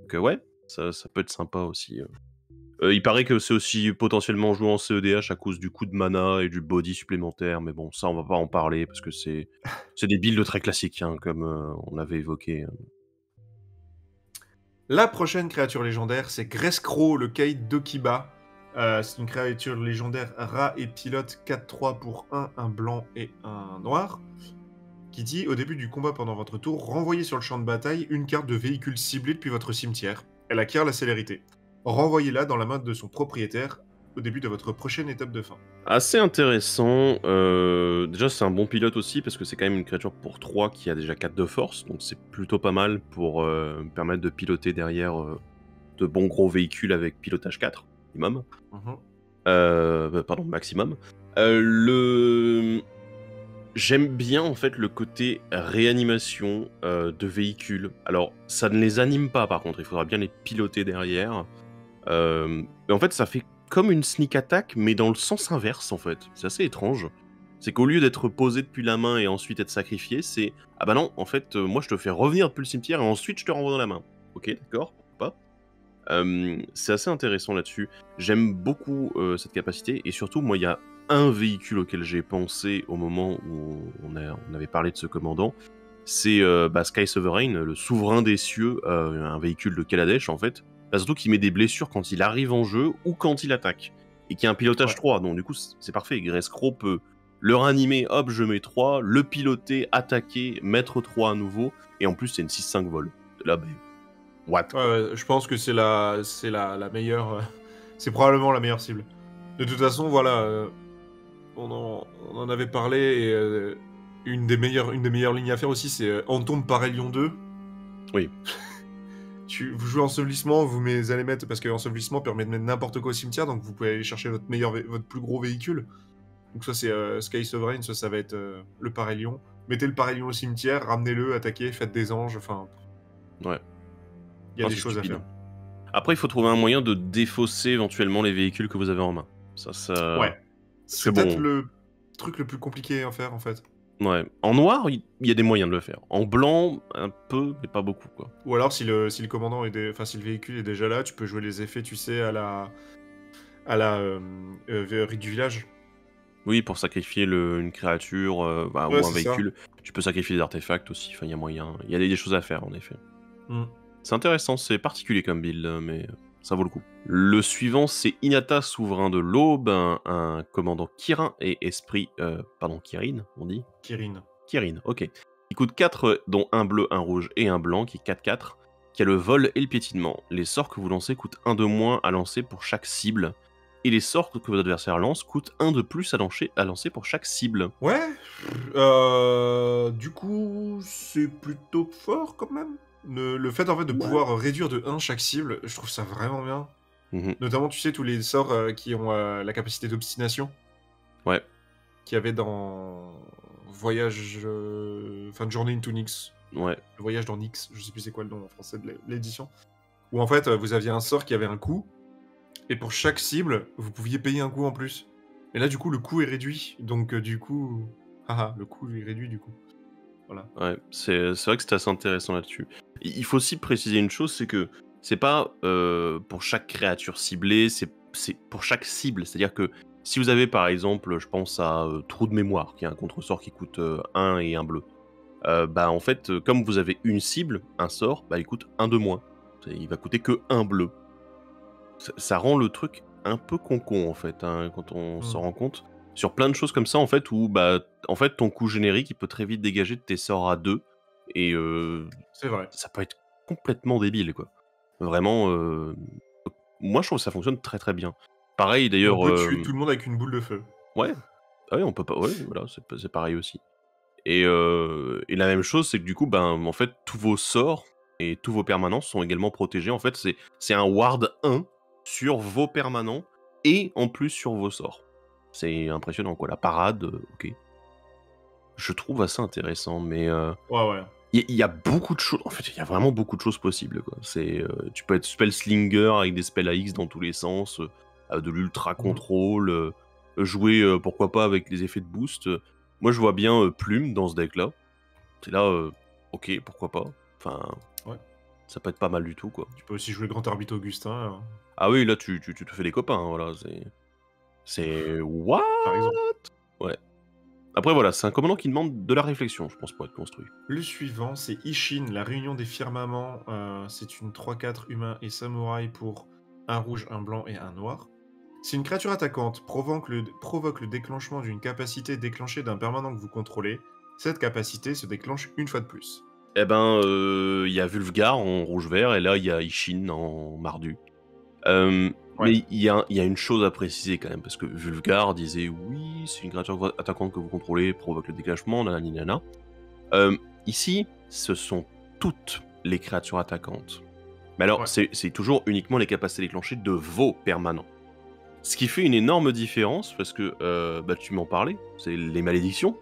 Donc ouais, ça peut être sympa aussi. Il paraît que c'est aussi potentiellement joué en CEDH à cause du coût de mana et du body supplémentaire, mais bon, ça on va pas en parler parce que c'est des builds très classiques, hein, comme on avait évoqué. La prochaine créature légendaire, c'est Greskro, le Kaid d'Okiba. C'est une créature légendaire rat et pilote 4/3 pour un blanc et un noir. Qui dit, au début du combat pendant votre tour, renvoyez sur le champ de bataille une carte de véhicule ciblé depuis votre cimetière. Elle acquiert la célérité. Renvoyez-la dans la main de son propriétaire au début de votre prochaine étape de fin. Assez intéressant. Déjà, c'est un bon pilote aussi parce que c'est quand même une créature pour 3 qui a déjà 4 de force, donc c'est plutôt pas mal pour me permettre de piloter derrière de bons gros véhicules avec pilotage 4, minimum. Mhm. Pardon, maximum. Le J'aime bien en fait le côté réanimation de véhicules. Alors, ça ne les anime pas par contre, il faudra bien les piloter derrière. Mais en fait, ça fait comme une sneak attack, mais dans le sens inverse en fait. C'est assez étrange. C'est qu'au lieu d'être posé depuis la main et ensuite être sacrifié, c'est ah bah non, en fait, moi je te fais revenir depuis le cimetière et ensuite je te renvoie dans la main. Ok, d'accord, pourquoi pas. C'est assez intéressant là-dessus. J'aime beaucoup cette capacité et surtout, moi, il y a un véhicule auquel j'ai pensé au moment où on avait parlé de ce commandant. C'est Sky Sovereign, le souverain des cieux, un véhicule de Kaladesh en fait. Bah, surtout qu'il met des blessures quand il arrive en jeu ou quand il attaque. Et qui a un pilotage Ouais. 3, donc du coup c'est parfait. Greskro peut le ranimer, hop, je mets 3, le piloter, attaquer, mettre 3 à nouveau, et en plus c'est une 6-5 vol. Là, ben, what Ouais, quoi. ouais, je pense que c'est la meilleure. C'est probablement la meilleure cible. De toute façon, voilà, on en avait parlé et une des meilleures lignes à faire aussi, c'est Entombe Parelion 2. Oui. Vous jouez Ensevelissement, allez mettre, parce que Ensevelissement permet de mettre n'importe quoi au cimetière, donc vous pouvez aller chercher votre plus gros véhicule. Donc soit c'est Sky Sovereign, soit ça va être le Parélion. Mettez le Parélion au cimetière, ramenez-le, attaquez, faites des anges, enfin... Ouais. Il y a Non, des c'est choses à stupide. faire. Après, il faut trouver un moyen de défausser éventuellement les véhicules que vous avez en main. Ça... Ouais. Parce que C'est peut-être bon, le truc le plus compliqué à faire, en fait. ouais. En noir, il y a des moyens de le faire. En blanc, un peu, mais pas beaucoup, quoi. Ou alors, si le commandant enfin, si le véhicule est déjà là, tu peux jouer les effets, tu sais, à la Rick du village. Oui, pour sacrifier une créature Ouais, ou un c'est ça. véhicule, tu peux sacrifier des artefacts aussi. Enfin, il y a moyen. Il y a des choses à faire, en effet. Mm. C'est intéressant, c'est particulier comme build, mais ça vaut le coup. Le suivant, c'est Inata, souverain de l'aube, un commandant Kirin et esprit... pardon, Kirin, on dit Kirin. Kirin, ok. Il coûte 4, dont un bleu, un rouge et un blanc, qui est 4-4, qui a le vol et le piétinement. Les sorts que vous lancez coûtent 1 de moins à lancer pour chaque cible, et les sorts que votre adversaire lance coûtent 1 de plus à lancer pour chaque cible. Ouais. Du coup, c'est plutôt fort quand même. Le fait en fait de pouvoir réduire de 1 chaque cible, je trouve ça vraiment bien. Mhm. Notamment, tu sais, tous les sorts qui ont la capacité d'obstination. Ouais. Qu'il y avait dans Voyage... Enfin, Journey into Nyx. Ouais. Le voyage dans Nyx, je sais plus c'est quoi le nom en français de l'édition. Où en fait, vous aviez un sort qui avait un coût, et pour chaque cible, vous pouviez payer un coût en plus. Et là, du coup, le coût est réduit. Donc, du coup... Haha, le coût est réduit, du coup. Voilà. Ouais, c'est vrai que c'était assez intéressant là-dessus. Il faut aussi préciser une chose, c'est que c'est pas pour chaque créature ciblée, c'est pour chaque cible. C'est-à-dire que si vous avez par exemple, je pense à Trou de mémoire, qui est un contresort qui coûte 1 et 1 bleu, bah en fait, comme vous avez une cible, un sort, bah il coûte 1 de moins. Il va coûter que 1 bleu. Ça rend le truc un peu con en fait, hein, quand on s'en rend compte. Sur plein de choses comme ça, en fait, où bah, en fait, ton coût générique, il peut très vite dégager de tes sorts à 2, et C'est vrai. ça peut être complètement débile, quoi. Vraiment, moi, je trouve que ça fonctionne très très bien. Pareil, Et on d'ailleurs, peut tuer tout le monde avec une boule de feu. ouais, ah ouais, on peut pas, ouais, voilà, c'est pareil aussi. Et la même chose, c'est que du coup, ben, en fait, tous vos sorts et tous vos permanents sont également protégés. En fait, c'est un ward 1 sur vos permanents et en plus sur vos sorts. C'est impressionnant, quoi. La parade, ok. Je trouve assez intéressant, mais Ouais, ouais. il y a beaucoup de choses. En fait, il y a vraiment beaucoup de choses possibles, quoi. Tu peux être spell slinger avec des spells à X dans tous les sens, de l'ultra contrôle, jouer, pourquoi pas, avec les effets de boost. Moi, je vois bien Plume dans ce deck-là. C'est là, ok, pourquoi pas. Enfin, Ouais. ça peut être pas mal du tout, quoi. Tu peux aussi jouer Grand Arbitre Augustin. Ah oui, là, tu te fais des copains, hein, voilà. C'est... What? Par exemple. Ouais. Après, voilà, c'est un commandant qui demande de la réflexion, je pense, pour être construit. Le suivant, c'est Ishin, la réunion des firmaments. C'est une 3-4 humain et samouraï pour un rouge, un blanc et un noir. Si une créature attaquante provoque le déclenchement d'une capacité déclenchée d'un permanent que vous contrôlez, cette capacité se déclenche une fois de plus. Eh ben, il y a Vulfgar en rouge-vert, et là, il y a Ishin en mardu. Ouais. Mais il y a une chose à préciser quand même, parce que Vulfgar disait oui, c'est une créature attaquante que vous contrôlez, provoque le déclenchement, nanana. Ici, ce sont toutes les créatures attaquantes. Mais alors, Ouais. c'est toujours uniquement les capacités déclenchées de vos permanents. Ce qui fait une énorme différence, parce que bah, tu m'en parlais, c'est les malédictions.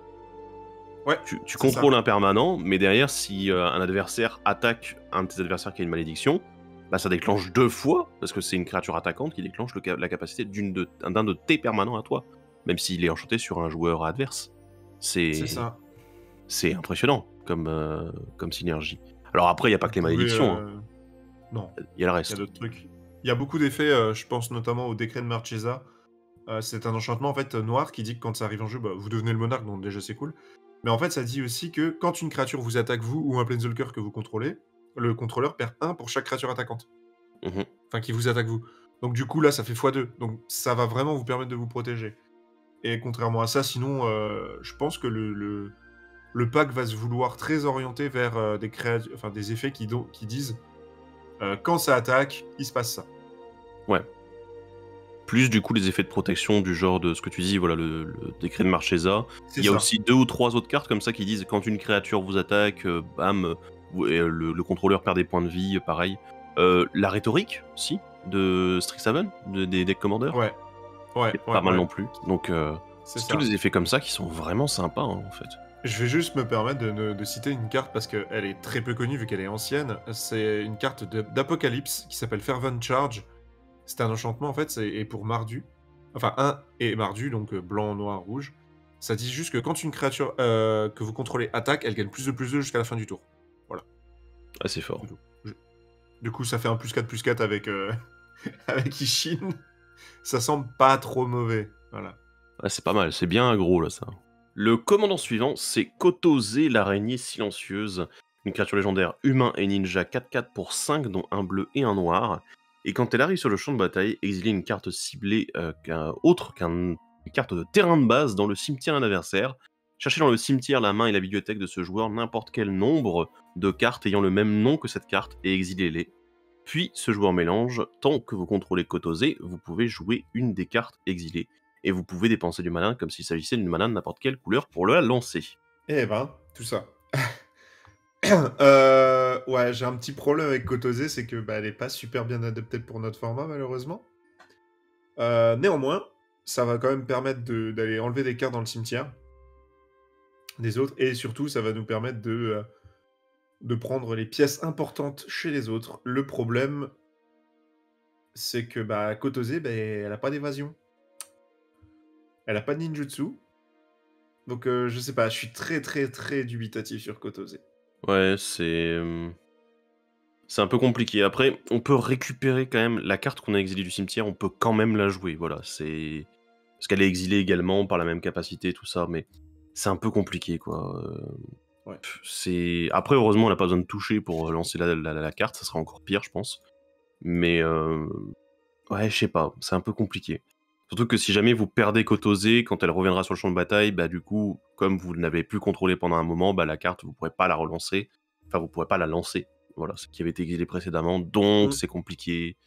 Ouais. Tu contrôles un permanent, mais derrière, si un adversaire attaque un de tes adversaires qui a une malédiction, bah, ça déclenche 2 fois, parce que c'est une créature attaquante qui déclenche la capacité d'un de tes permanents à toi, même s'il est enchanté sur un joueur adverse. C'est ça. C'est impressionnant comme synergie. Alors après, il n'y a pas que les malédictions, hein. Non, Il y a le il y reste. a d'autres trucs. Il y a beaucoup d'effets, je pense notamment au décret de Marchesa. C'est un enchantement en fait noir qui dit que quand ça arrive en jeu, bah, vous devenez le monarque, donc déjà c'est cool. Mais en fait, ça dit aussi que quand une créature vous attaque, vous ou un planeswalker que vous contrôlez, le contrôleur perd 1 pour chaque créature attaquante. Mhm. Enfin, qui vous attaque vous. Donc du coup, là, ça fait x2. Donc ça va vraiment vous permettre de vous protéger. Et contrairement à ça, sinon, je pense que le pack va se vouloir très orienter vers des effets qui disent quand ça attaque, il se passe ça. Ouais. Plus du coup les effets de protection du genre de ce que tu dis, voilà, le décret de Marchesa. Il y a aussi 2 ou 3 autres cartes comme ça qui disent quand une créature vous attaque, bam, le contrôleur perd des points de vie, pareil. La rhétorique aussi, de Strixhaven, des deck commanders. Ouais. Pas mal non plus. Donc C'est C'est tous ça. des effets comme ça qui sont vraiment sympas, hein, en fait. Je vais juste me permettre de citer une carte parce qu'elle est très peu connue vu qu'elle est ancienne. C'est une carte d'Apocalypse qui s'appelle Fervent Charge. C'est un enchantement en fait, et pour Mardu. Enfin, un et Mardu, donc blanc, noir, rouge. Ça dit juste que quand une créature que vous contrôlez attaque, elle gagne plus de jusqu'à la fin du tour. Voilà, Ah, c'est fort. c'est tout. Du coup, ça fait un +4/+4 avec, avec Ishin. Ça semble pas trop mauvais. Voilà. Ah, c'est pas mal, c'est bien aggro là ça. Le commandant suivant, c'est Kotose, l'araignée silencieuse, une créature légendaire humain et ninja 4/4 pour 5, dont un bleu et un noir. Et quand elle arrive sur le champ de bataille, exilez une carte ciblée autre qu'une carte de terrain de base dans le cimetière d'un adversaire. Cherchez dans le cimetière la main et la bibliothèque de ce joueur n'importe quel nombre de cartes ayant le même nom que cette carte et exilez-les. Puis ce joueur mélange, tant que vous contrôlez Kotose, vous pouvez jouer une des cartes exilées et vous pouvez dépenser du mana comme s'il s'agissait d'une mana de n'importe quelle couleur pour la lancer. Eh ben, tout ça. Ouais, j'ai un petit problème avec Kotose, c'est que elle est pas super bien adaptée pour notre format, malheureusement. Néanmoins, ça va quand même permettre d'aller enlever des cartes dans le cimetière des autres, et surtout, ça va nous permettre de prendre les pièces importantes chez les autres. Le problème, c'est que Kotose, elle a pas d'évasion. Elle a pas de ninjutsu. Donc, je sais pas, je suis très très très dubitatif sur Kotose. Ouais, c'est un peu compliqué. Après, on peut récupérer quand même la carte qu'on a exilée du cimetière, on peut quand même la jouer, voilà. C'est parce qu'elle est exilée également par la même capacité, tout ça, mais c'est un peu compliqué, quoi. Ouais. C'est après, heureusement, on n'a pas besoin de toucher pour lancer la carte, ça sera encore pire, je pense. Mais ouais, je sais pas, c'est un peu compliqué. Surtout que si jamais vous perdez Kotose, quand elle reviendra sur le champ de bataille, du coup, comme vous ne l'avez plus contrôlée pendant un moment, la carte, vous pourrez pas la relancer. Enfin, vous pourrez pas la lancer. Voilà, ce qui avait été exilé précédemment, donc c'est compliqué.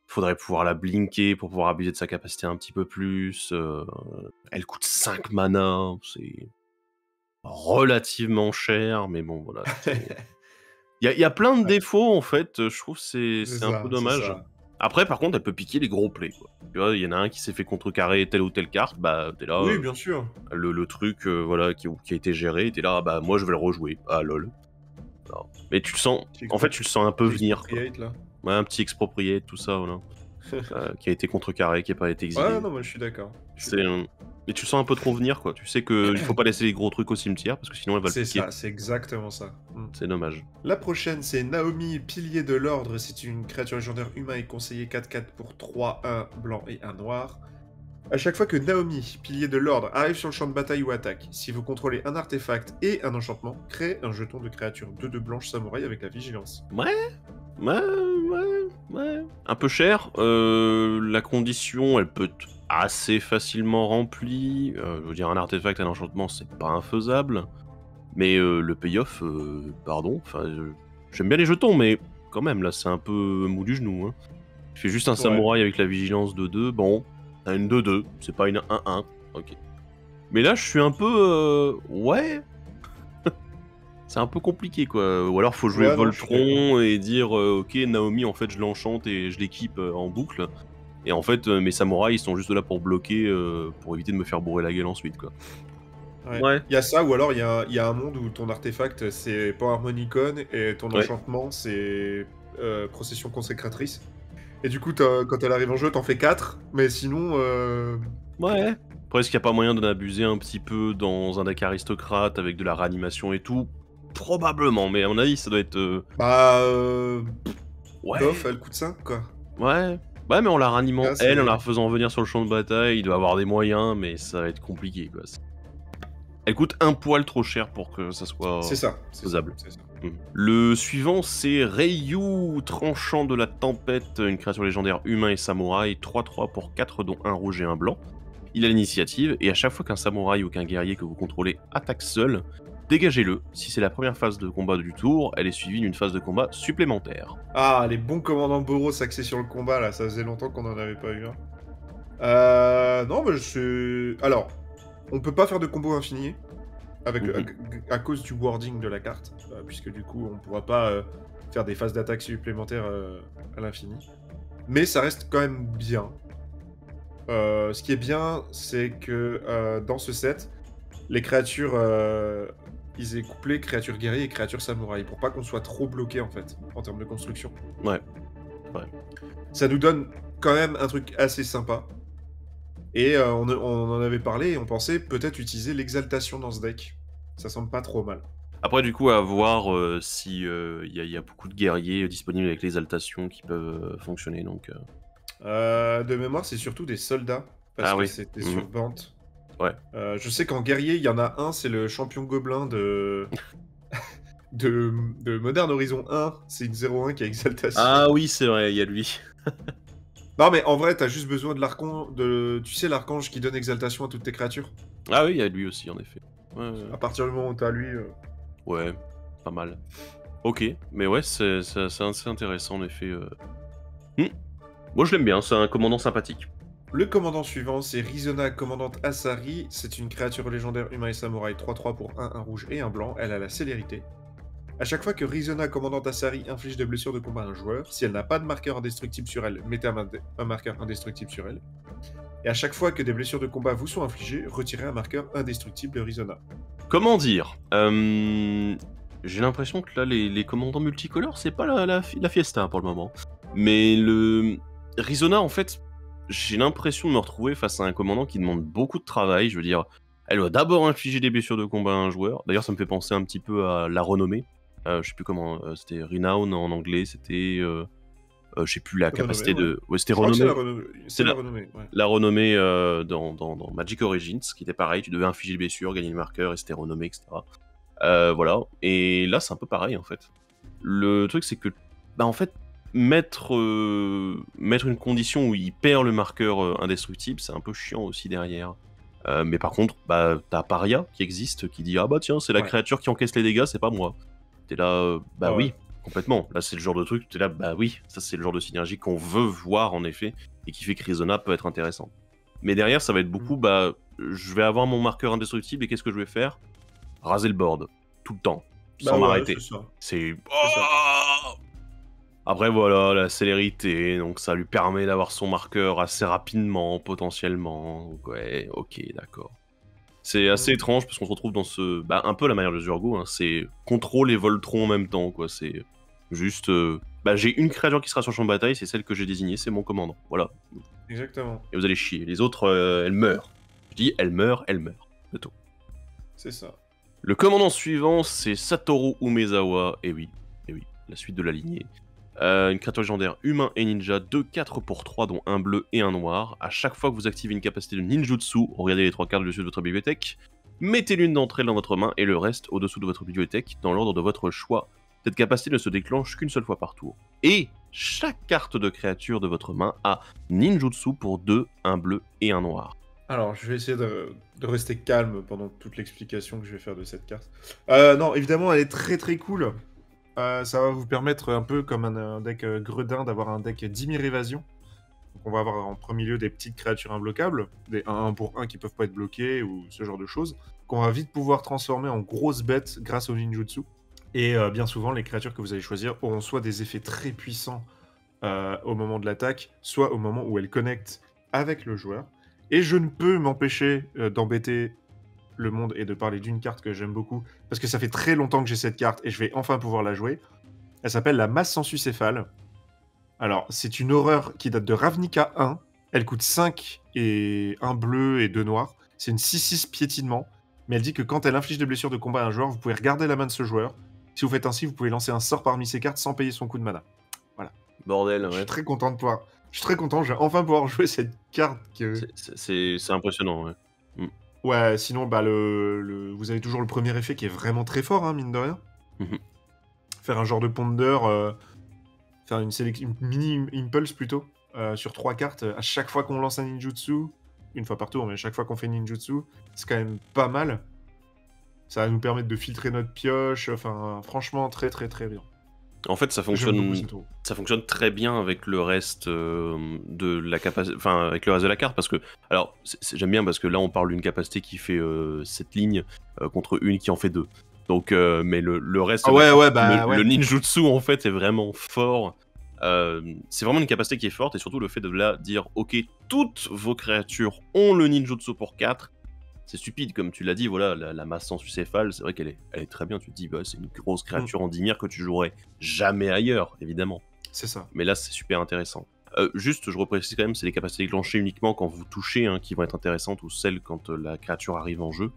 Faudrait pouvoir la blinker pour pouvoir abuser de sa capacité un petit peu plus. Elle coûte 5 mana, c'est relativement cher, mais bon, voilà. Il y a plein de Ouais. défauts, en fait, je trouve que c'est un peu C'est dommage. ça. Après, par contre, elle peut piquer les gros plays, quoi. Tu vois, il y en a un qui s'est fait contrecarrer telle ou telle carte, t'es là, Oui, bien sûr. le truc voilà, qui a été géré, t'es là, moi je vais le rejouer. Ah lol. Alors, mais tu le sens, en fait, tu le sens un peu venir, quoi. Expropriate, là. Ouais, un petit exproprié, tout ça, voilà. Qui a été contrecarré, qui a pas été exilé. Ouais, non, moi je suis d'accord. Mais tu le sens un peu trop venir, quoi. Tu sais qu'il faut pas laisser les gros trucs au cimetière, parce que sinon elle va le C'est piquer. ça, c'est exactement ça. C'est dommage. La prochaine, c'est Naomi, pilier de l'ordre. C'est une créature légendaire humain et conseiller 4/4 pour 3, 1 blanc et 1 noir. À chaque fois que Naomi, pilier de l'ordre, arrive sur le champ de bataille ou attaque, si vous contrôlez un artefact et un enchantement, créez un jeton de créature 2/2 blanche samouraï avec la vigilance. Ouais. Un peu cher. La condition, elle peut être assez facilement remplie. Je veux dire, un artefact, un enchantement, c'est pas infaisable. Mais le payoff, pardon. Enfin, j'aime bien les jetons, mais quand même, là, c'est un peu mou du genou. Hein. Tu fais juste un samouraï avec la vigilance de 2. Bon, t'as une 2/2. C'est pas une 1/1. Ok. Mais là, je suis un peu. Ouais. C'est un peu compliqué, quoi. Ou alors faut jouer Ouais, non, je suis Voltron et dire ok, Naomi, en fait, je l'enchante et je l'équipe en boucle. Et en fait, mes samouraïs, ils sont juste là pour bloquer, pour éviter de me faire bourrer la gueule ensuite, quoi. Ouais. Il y a ça, ou alors il y a un monde où ton artefact c'est Pan Harmonicon et ton Ouais. enchantement c'est Procession Consécratrice. Et du coup, quand elle arrive en jeu, t'en fais 4, mais sinon. Ouais. Après, est-ce qu'il n'y a pas moyen d'en abuser un petit peu dans un deck aristocrate avec de la réanimation et tout? Probablement, mais à mon avis, ça doit être. Ouais. Bof, elle coûte 5, quoi. Ouais. Ouais, mais en la réanimant, Là, c'est- en la refaisant revenir sur le champ de bataille, il doit avoir des moyens, mais ça va être compliqué, quoi. Elle coûte un poil trop cher pour que ça soit C'est ça. faisable. C'est ça. Le suivant, c'est Ryu, tranchant de la tempête, une créature légendaire humain et samouraï, 3/3 pour 4, dont un rouge et un blanc. Il a l'initiative, et à chaque fois qu'un samouraï ou qu'un guerrier que vous contrôlez attaque seul, dégagez-le. Si c'est la première phase de combat du tour, elle est suivie d'une phase de combat supplémentaire. Ah, les bons commandants Boros axés sur le combat, là, ça faisait longtemps qu'on en avait pas eu un. Non, mais je. Alors, on peut pas faire de combo infini. À cause du wording de la carte, puisque du coup on pourra pas faire des phases d'attaque supplémentaires à l'infini. Mais ça reste quand même bien. Ce qui est bien, c'est que dans ce set, les créatures, ils aient couplé créatures guerriers et créatures samouraï pour pas qu'on soit trop bloqué en fait en termes de construction. Ouais. Ça nous donne quand même un truc assez sympa. Et on en avait parlé et on pensait peut-être utiliser l'exaltation dans ce deck. Ça semble pas trop mal. Après, du coup, à voir si y a beaucoup de guerriers disponibles avec l'exaltation qui peuvent fonctionner. Donc, De mémoire, c'est surtout des soldats parce Ah que oui. c'était sur Bant. Ouais. Je sais qu'en guerrier, il y en a un, c'est le champion gobelin de... de Modern Horizon 1. C'est une 0-1 qui a exaltation. Ah oui, c'est vrai, il y a lui. Non, mais en vrai, t'as juste besoin de l'archange. Tu sais, l'archange qui donne exaltation à toutes tes créatures. Ah oui, il y a lui aussi, en effet. Ouais, À partir du moment où t'as lui. ouais, pas mal. Ok, mais ouais, c'est assez intéressant, en effet. Moi, je l'aime bien, c'est un commandant sympathique. Le commandant suivant, c'est Rizona, commandante Asari. C'est une créature légendaire humain et samouraï 3-3 pour 1 rouge et un blanc. Elle a la célérité. À chaque fois que Rizona, commandante Asari, inflige des blessures de combat à un joueur, si elle n'a pas de marqueur indestructible sur elle, mettez un marqueur indestructible sur elle. Et à chaque fois que des blessures de combat vous sont infligées, retirez un marqueur indestructible de Rizona. Comment dire J'ai l'impression que là, les commandants multicolores, c'est pas la fiesta pour le moment. Mais le Rizona, en fait, j'ai l'impression de me retrouver face à un commandant qui demande beaucoup de travail. Je veux dire, elle doit d'abord infliger des blessures de combat à un joueur. D'ailleurs, ça me fait penser un petit peu à la renommée. Je sais plus comment, c'était Renown en anglais, c'était... je sais plus la capacité Renommée, de... Ouais, c'était Je crois que renommée. c'est la renommée, ouais. La renommée dans Magic Origins, qui était pareil, tu devais infliger des blessures, gagner le marqueur, et c'était renommé, etc. Voilà, et là c'est un peu pareil en fait. Le truc c'est que, bah en fait, mettre une condition où il perd le marqueur indestructible, c'est un peu chiant aussi derrière. Mais par contre, bah t'as Paria qui existe, qui dit ah bah tiens, c'est la Ouais. créature qui encaisse les dégâts, c'est pas moi. T'es là, bah Ouais. oui, complètement. Là c'est le genre de truc, t'es là, bah oui, ça c'est le genre de synergie qu'on veut voir en effet, et qui fait que Rizona peut être intéressant. Mais derrière, ça va être beaucoup, bah je vais avoir mon marqueur indestructible et qu'est-ce que je vais faire? Raser le board, tout le temps, sans Bah ouais, m'arrêter. c'est ça. C'est... ça. Oh. Après voilà, la célérité, donc ça lui permet d'avoir son marqueur assez rapidement, potentiellement. Donc ouais, ok, d'accord. C'est assez étrange parce qu'on se retrouve dans ce... Bah un peu la manière de Zurgo, hein, c'est contrôle et Voltron en même temps, quoi. C'est juste... Bah j'ai une créature qui sera sur le champ de bataille, c'est celle que j'ai désignée, c'est mon commandant. Voilà. Exactement. Et vous allez chier. Les autres, elles meurent. Je dis, elles meurent, c'est tout. C'est ça. Le commandant suivant, c'est Satoru Umezawa. Et oui, la suite de la lignée. Une créature légendaire humain et ninja, 2/4 pour 3, dont un bleu et un noir. À chaque fois que vous activez une capacité de ninjutsu, regardez les 3 cartes dessus de votre bibliothèque, mettez l'une d'entre elles dans votre main et le reste au-dessous de votre bibliothèque, dans l'ordre de votre choix. Cette capacité ne se déclenche qu'une seule fois par tour. Et chaque carte de créature de votre main a ninjutsu pour 2, un bleu et un noir. Alors, je vais essayer de rester calme pendant toute l'explication que je vais faire de cette carte. Non, évidemment, elle est très très cool. Ça va vous permettre, un peu comme un deck gredin, d'avoir un deck 10 000 évasions. Donc on va avoir en premier lieu des petites créatures imbloquables, des 1 pour 1 qui peuvent pas être bloquées, ou ce genre de choses, qu'on va vite pouvoir transformer en grosses bêtes grâce au ninjutsu. Et bien souvent, les créatures que vous allez choisir auront soit des effets très puissants au moment de l'attaque, soit au moment où elles connectent avec le joueur. Et je ne peux m'empêcher d'embêter le monde et de parler d'une carte que j'aime beaucoup, parce que ça fait très longtemps que j'ai cette carte et je vais enfin pouvoir la jouer. Elle s'appelle la masse sensu-céphale. Alors, c'est une horreur qui date de Ravnica 1. Elle coûte 5 et 1 bleu et 2 noirs. C'est une 6-6 piétinement, mais elle dit que quand elle inflige des blessures de combat à un joueur, vous pouvez regarder la main de ce joueur. Si vous faites ainsi, vous pouvez lancer un sort parmi ces cartes sans payer son coup de mana. Voilà. Bordel, Je suis ouais. très content de pouvoir... Je suis très content, je vais enfin pouvoir jouer cette carte que... C'est impressionnant, ouais. Ouais, sinon, bah, vous avez toujours le premier effet qui est vraiment très fort, hein, mine de rien. Faire un genre de ponder, faire une mini impulse plutôt, sur 3 cartes, à chaque fois qu'on lance un ninjutsu, une fois par tour, mais à chaque fois qu'on fait ninjutsu, c'est quand même pas mal. Ça va nous permettre de filtrer notre pioche, enfin, franchement, très très très bien. En fait, ça fonctionne très bien avec le reste de la capacité, enfin avec le reste de la carte, parce que, alors, j'aime bien parce que là on parle d'une capacité qui fait 7 lignes contre une qui en fait 2. Donc, mais le reste, le ninjutsu le ninjutsu en fait est vraiment fort. C'est vraiment une capacité qui est forte, et surtout le fait de là dire ok, toutes vos créatures ont le ninjutsu pour 4. C'est stupide, comme tu l'as dit, voilà, la masse sensucéphale, c'est vrai qu'elle est très bien. Tu te dis, bah, c'est une grosse créature en Dimir que tu jouerais jamais ailleurs, évidemment. C'est ça. Mais là, c'est super intéressant. Juste, je reprécise quand même, c'est les capacités déclenchées uniquement quand vous touchez, hein, qui vont être intéressantes, ou celles quand la créature arrive en jeu,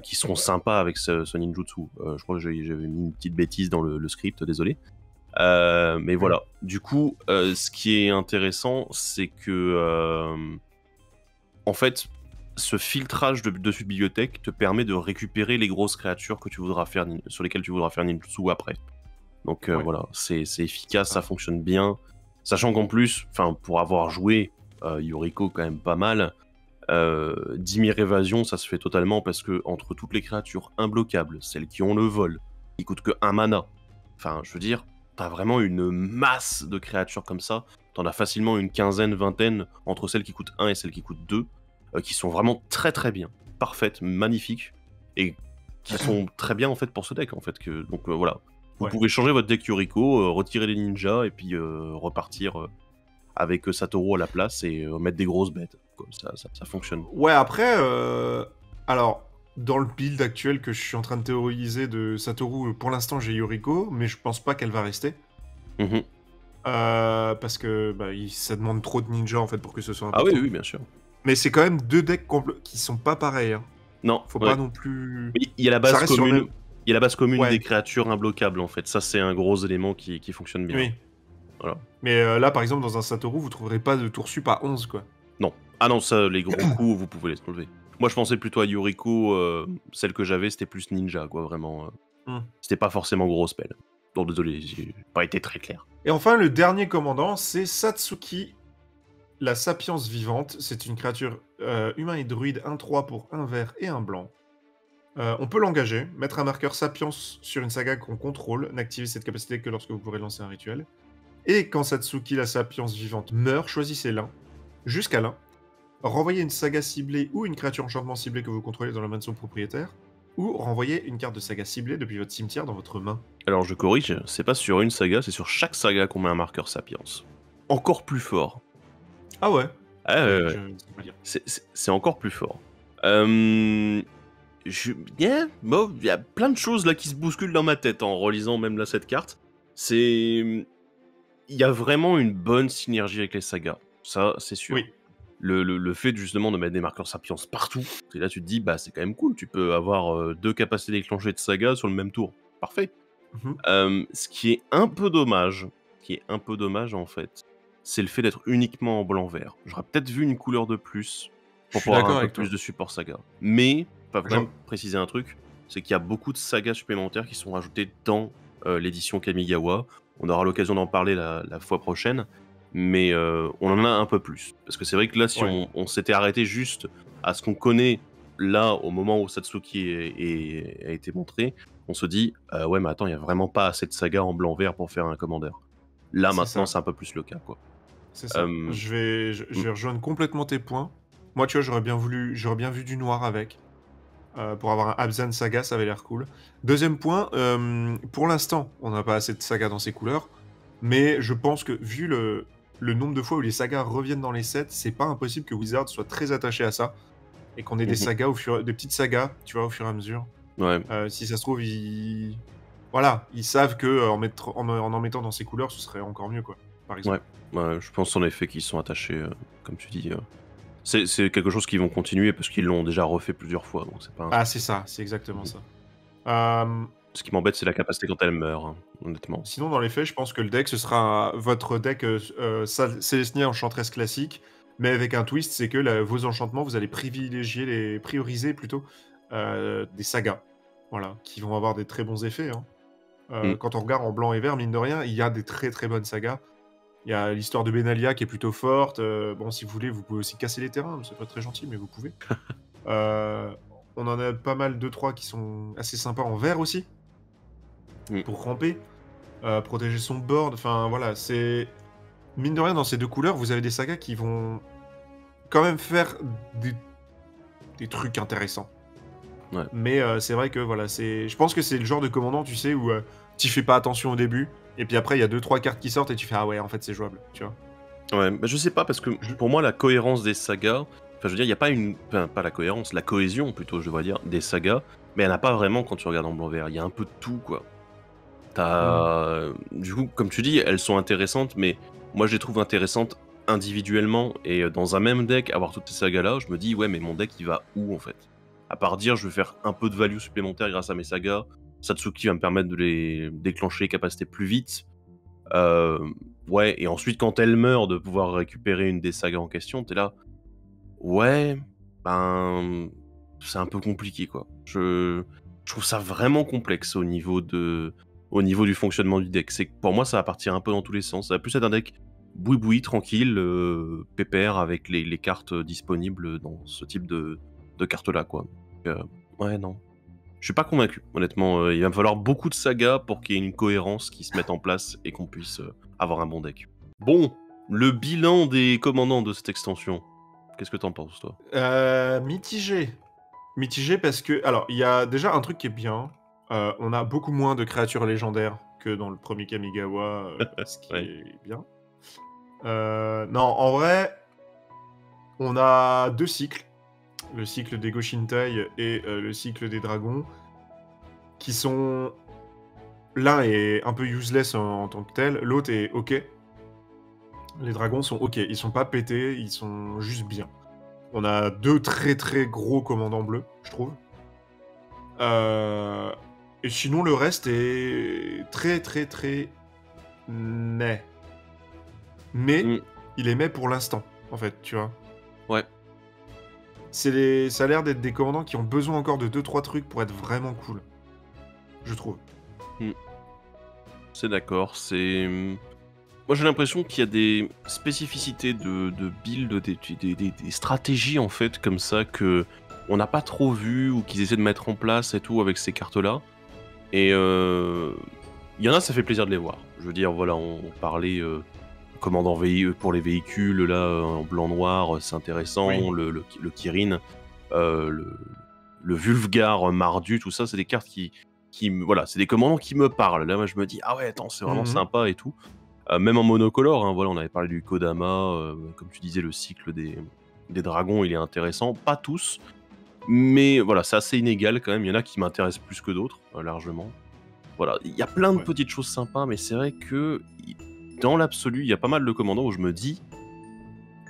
qui seront sympas avec ce ninjutsu. Je crois que j'avais mis une petite bêtise dans le script, désolé. Mais voilà. Du coup, ce qui est intéressant, c'est que, en fait, ce filtrage dessus de bibliothèque te permet de récupérer les grosses créatures que tu voudras faire, sur lesquelles tu voudras faire ninjutsu après. Donc voilà, c'est efficace, ça fonctionne bien. Sachant qu'en plus, pour avoir joué Yoriko quand même pas mal, Dimir Évasion, ça se fait totalement parce que entre toutes les créatures imbloquables, celles qui ont le vol, qui coûtent que 1 mana, je veux dire, t'as vraiment une masse de créatures comme ça. T'en as facilement une quinzaine, vingtaine, entre celles qui coûtent 1 et celles qui coûtent 2. Qui sont vraiment très très bien, parfaites, magnifiques, et qui sont très bien en fait pour ce deck en fait. Donc voilà, vous pouvez changer votre deck Yoriko, retirer les ninjas et puis repartir avec Satoru à la place et mettre des grosses bêtes. Comme ça fonctionne. Ouais, après, alors dans le build actuel que je suis en train de théoriser de Satoru, pour l'instant j'ai Yoriko, mais je pense pas qu'elle va rester. Parce que ça demande trop de ninjas en fait pour que ce soit important. Ah oui, bien sûr. Mais c'est quand même deux decks qui sont pas pareils. Hein. Non. Faut pas non plus. Il y a la base commune. Il y a la base commune des créatures imbloquables en fait. Ça c'est un gros élément qui fonctionne bien. Oui. Voilà. Mais là par exemple dans un Satoru vous trouverez pas de tour sup à 11 quoi. Non. Ah non, ça les gros coups vous pouvez les enlever. Moi je pensais plutôt à Yoriko, celle que j'avais c'était plus ninja quoi vraiment. C'était pas forcément gros spell. Donc désolé, j'ai pas été très clair. Et enfin le dernier commandant c'est Satsuki. La Sapience Vivante, c'est une créature humain et druide 1-3 pour un vert et un blanc. On peut l'engager, mettre un marqueur Sapience sur une saga qu'on contrôle, n'activez cette capacité que lorsque vous pourrez lancer un rituel. Et quand Satsuki, la Sapience Vivante, meurt, choisissez l'un, jusqu'à l'un. Renvoyez une saga ciblée ou une créature enchantement ciblée que vous contrôlez dans la main de son propriétaire, ou renvoyez une carte de saga ciblée depuis votre cimetière dans votre main. Alors je corrige, c'est pas sur une saga, c'est sur chaque saga qu'on met un marqueur Sapience. Encore plus fort. Ah ouais. C'est encore plus fort. Il y a plein de choses là qui se bousculent dans ma tête en relisant même là cette carte. Il y a vraiment une bonne synergie avec les sagas, ça c'est sûr. Oui. Le fait justement de mettre des marqueurs Sapiens partout, et là tu te dis bah c'est quand même cool, tu peux avoir 2 capacités déclenchées de saga sur le même tour. Parfait. Ce qui est un peu dommage, en fait, c'est le fait d'être uniquement en blanc-vert. J'aurais peut-être vu une couleur de plus pour pouvoir avoir un peu plus de support saga. Mais, faut quand même préciser un truc, c'est qu'il y a beaucoup de sagas supplémentaires qui sont rajoutées dans l'édition Kamigawa. On aura l'occasion d'en parler la fois prochaine, mais on en a un peu plus. Parce que c'est vrai que là, si on s'était arrêté juste à ce qu'on connaît là, au moment où Satsuki a été montré, on se dit, ouais mais attends, il n'y a vraiment pas assez de sagas en blanc-vert pour faire un commandeur. Là, maintenant, c'est un peu plus le cas, quoi. C'est ça. Je vais rejoindre complètement tes points. Moi, tu vois, j'aurais bien vu du noir avec. Pour avoir un Abzan saga, ça avait l'air cool. Deuxième point, pour l'instant, on n'a pas assez de sagas dans ces couleurs. Mais je pense que, vu le nombre de fois où les sagas reviennent dans les sets, c'est pas impossible que Wizard soit très attaché à ça. Et qu'on ait des sagas, des petites sagas, tu vois, au fur et à mesure. Ouais. Si ça se trouve, ils savent que en mettant dans ces couleurs, ce serait encore mieux, quoi, par exemple. Ouais, je pense en effet qu'ils sont attachés, comme tu dis. C'est quelque chose qu'ils vont continuer parce qu'ils l'ont déjà refait plusieurs fois. Donc c'est pas... Ah, c'est ça, c'est exactement ça. Ce qui m'embête, c'est la capacité quand elle meurt, hein, honnêtement. Sinon, dans les faits, je pense que le deck, ce sera votre deck Célestia Enchantress classique, mais avec un twist, c'est que vos enchantements, vous allez prioriser plutôt des sagas, voilà, qui vont avoir des très bons effets. Hein. Quand on regarde en blanc et vert, mine de rien, il y a des très très bonnes sagas. Il y a l'histoire de Benalia qui est plutôt forte. Bon, si vous voulez, vous pouvez aussi casser les terrains, c'est pas très gentil, mais vous pouvez. On en a pas mal, 2-3 qui sont assez sympas en vert aussi, pour ramper, protéger son board. Enfin voilà, c'est... Mine de rien, dans ces deux couleurs, vous avez des sagas qui vont quand même faire des trucs intéressants. Ouais. Mais c'est vrai que voilà, je pense que c'est le genre de commandant, tu sais, où tu fais pas attention au début, Et puis après, il y a 2-3 cartes qui sortent et tu fais ah ouais, en fait, c'est jouable, tu vois. Ouais, bah, je sais pas, parce que pour moi, la cohérence des sagas, enfin, je veux dire, il n'y a pas une. Enfin, pas la cohérence, la cohésion plutôt, je devrais dire, des sagas, mais elle n'a pas vraiment quand tu regardes en blanc-vert. Il y a un peu de tout, quoi. Du coup, comme tu dis, elles sont intéressantes, mais moi, je les trouve intéressantes individuellement. Et dans un même deck, avoir toutes ces sagas-là, je me dis, ouais, mais mon deck, il va où, en fait? À part dire, je vais faire un peu de value supplémentaire grâce à mes sagas. Satsuki va me permettre de les déclencher les capacités plus vite. Euh, ouais, et ensuite, quand elle meurt, de pouvoir récupérer une des sagas en question, t'es là. Ouais, ben. C'est un peu compliqué, quoi. Je trouve ça vraiment complexe au niveau du fonctionnement du deck. C'est que pour moi, ça va partir un peu dans tous les sens. Ça va plus être un deck boui-boui, tranquille, pépère, avec les cartes disponibles dans ce type de cartes-là, quoi. Donc, ouais, non. Je suis pas convaincu, honnêtement. Il va me falloir beaucoup de sagas pour qu'il y ait une cohérence qui se mette en place et qu'on puisse avoir un bon deck. Bon, le bilan des commandants de cette extension. Qu'est-ce que t'en penses, toi? Mitigé. Mitigé parce que... Alors, il y a déjà un truc qui est bien. On a beaucoup moins de créatures légendaires que dans le premier Kamigawa, ce qui Ouais. est bien. Non, en vrai, on a 2 cycles. Le cycle des Goshintai et le cycle des dragons, qui sont... L'un est un peu useless en tant que tel, l'autre est ok. Les dragons sont ok, ils sont pas pétés, ils sont juste bien. On a 2 très très gros commandants bleus, je trouve. Et sinon, le reste est très très très... Mais il est mais pour l'instant, en fait, tu vois. Ouais. Ça a l'air d'être des commandants qui ont besoin encore de 2-3 trucs pour être vraiment cool. Je trouve. C'est d'accord, c'est... Moi j'ai l'impression qu'il y a des spécificités de build, des stratégies en fait comme ça que on n'a pas trop vu ou qu'ils essaient de mettre en place et tout avec ces cartes-là. Et il y en a, ça fait plaisir de les voir. Je veux dire, voilà, on parlait commandant pour les véhicules, là, en blanc-noir, c'est intéressant. Oui. Le Kirin, le Vulgar, Mardu, tout ça, c'est des cartes voilà, c'est des commandants qui me parlent. Là, moi, je me dis, ah ouais, attends, c'est vraiment sympa et tout. Même en monocolore, hein, voilà, on avait parlé du Kodama, comme tu disais, le cycle des dragons, il est intéressant. Pas tous, mais voilà, c'est assez inégal quand même. Il y en a qui m'intéressent plus que d'autres, largement. Voilà, il y a plein de petites choses sympas, mais c'est vrai que dans l'absolu, il y a pas mal de commandants où je me dis,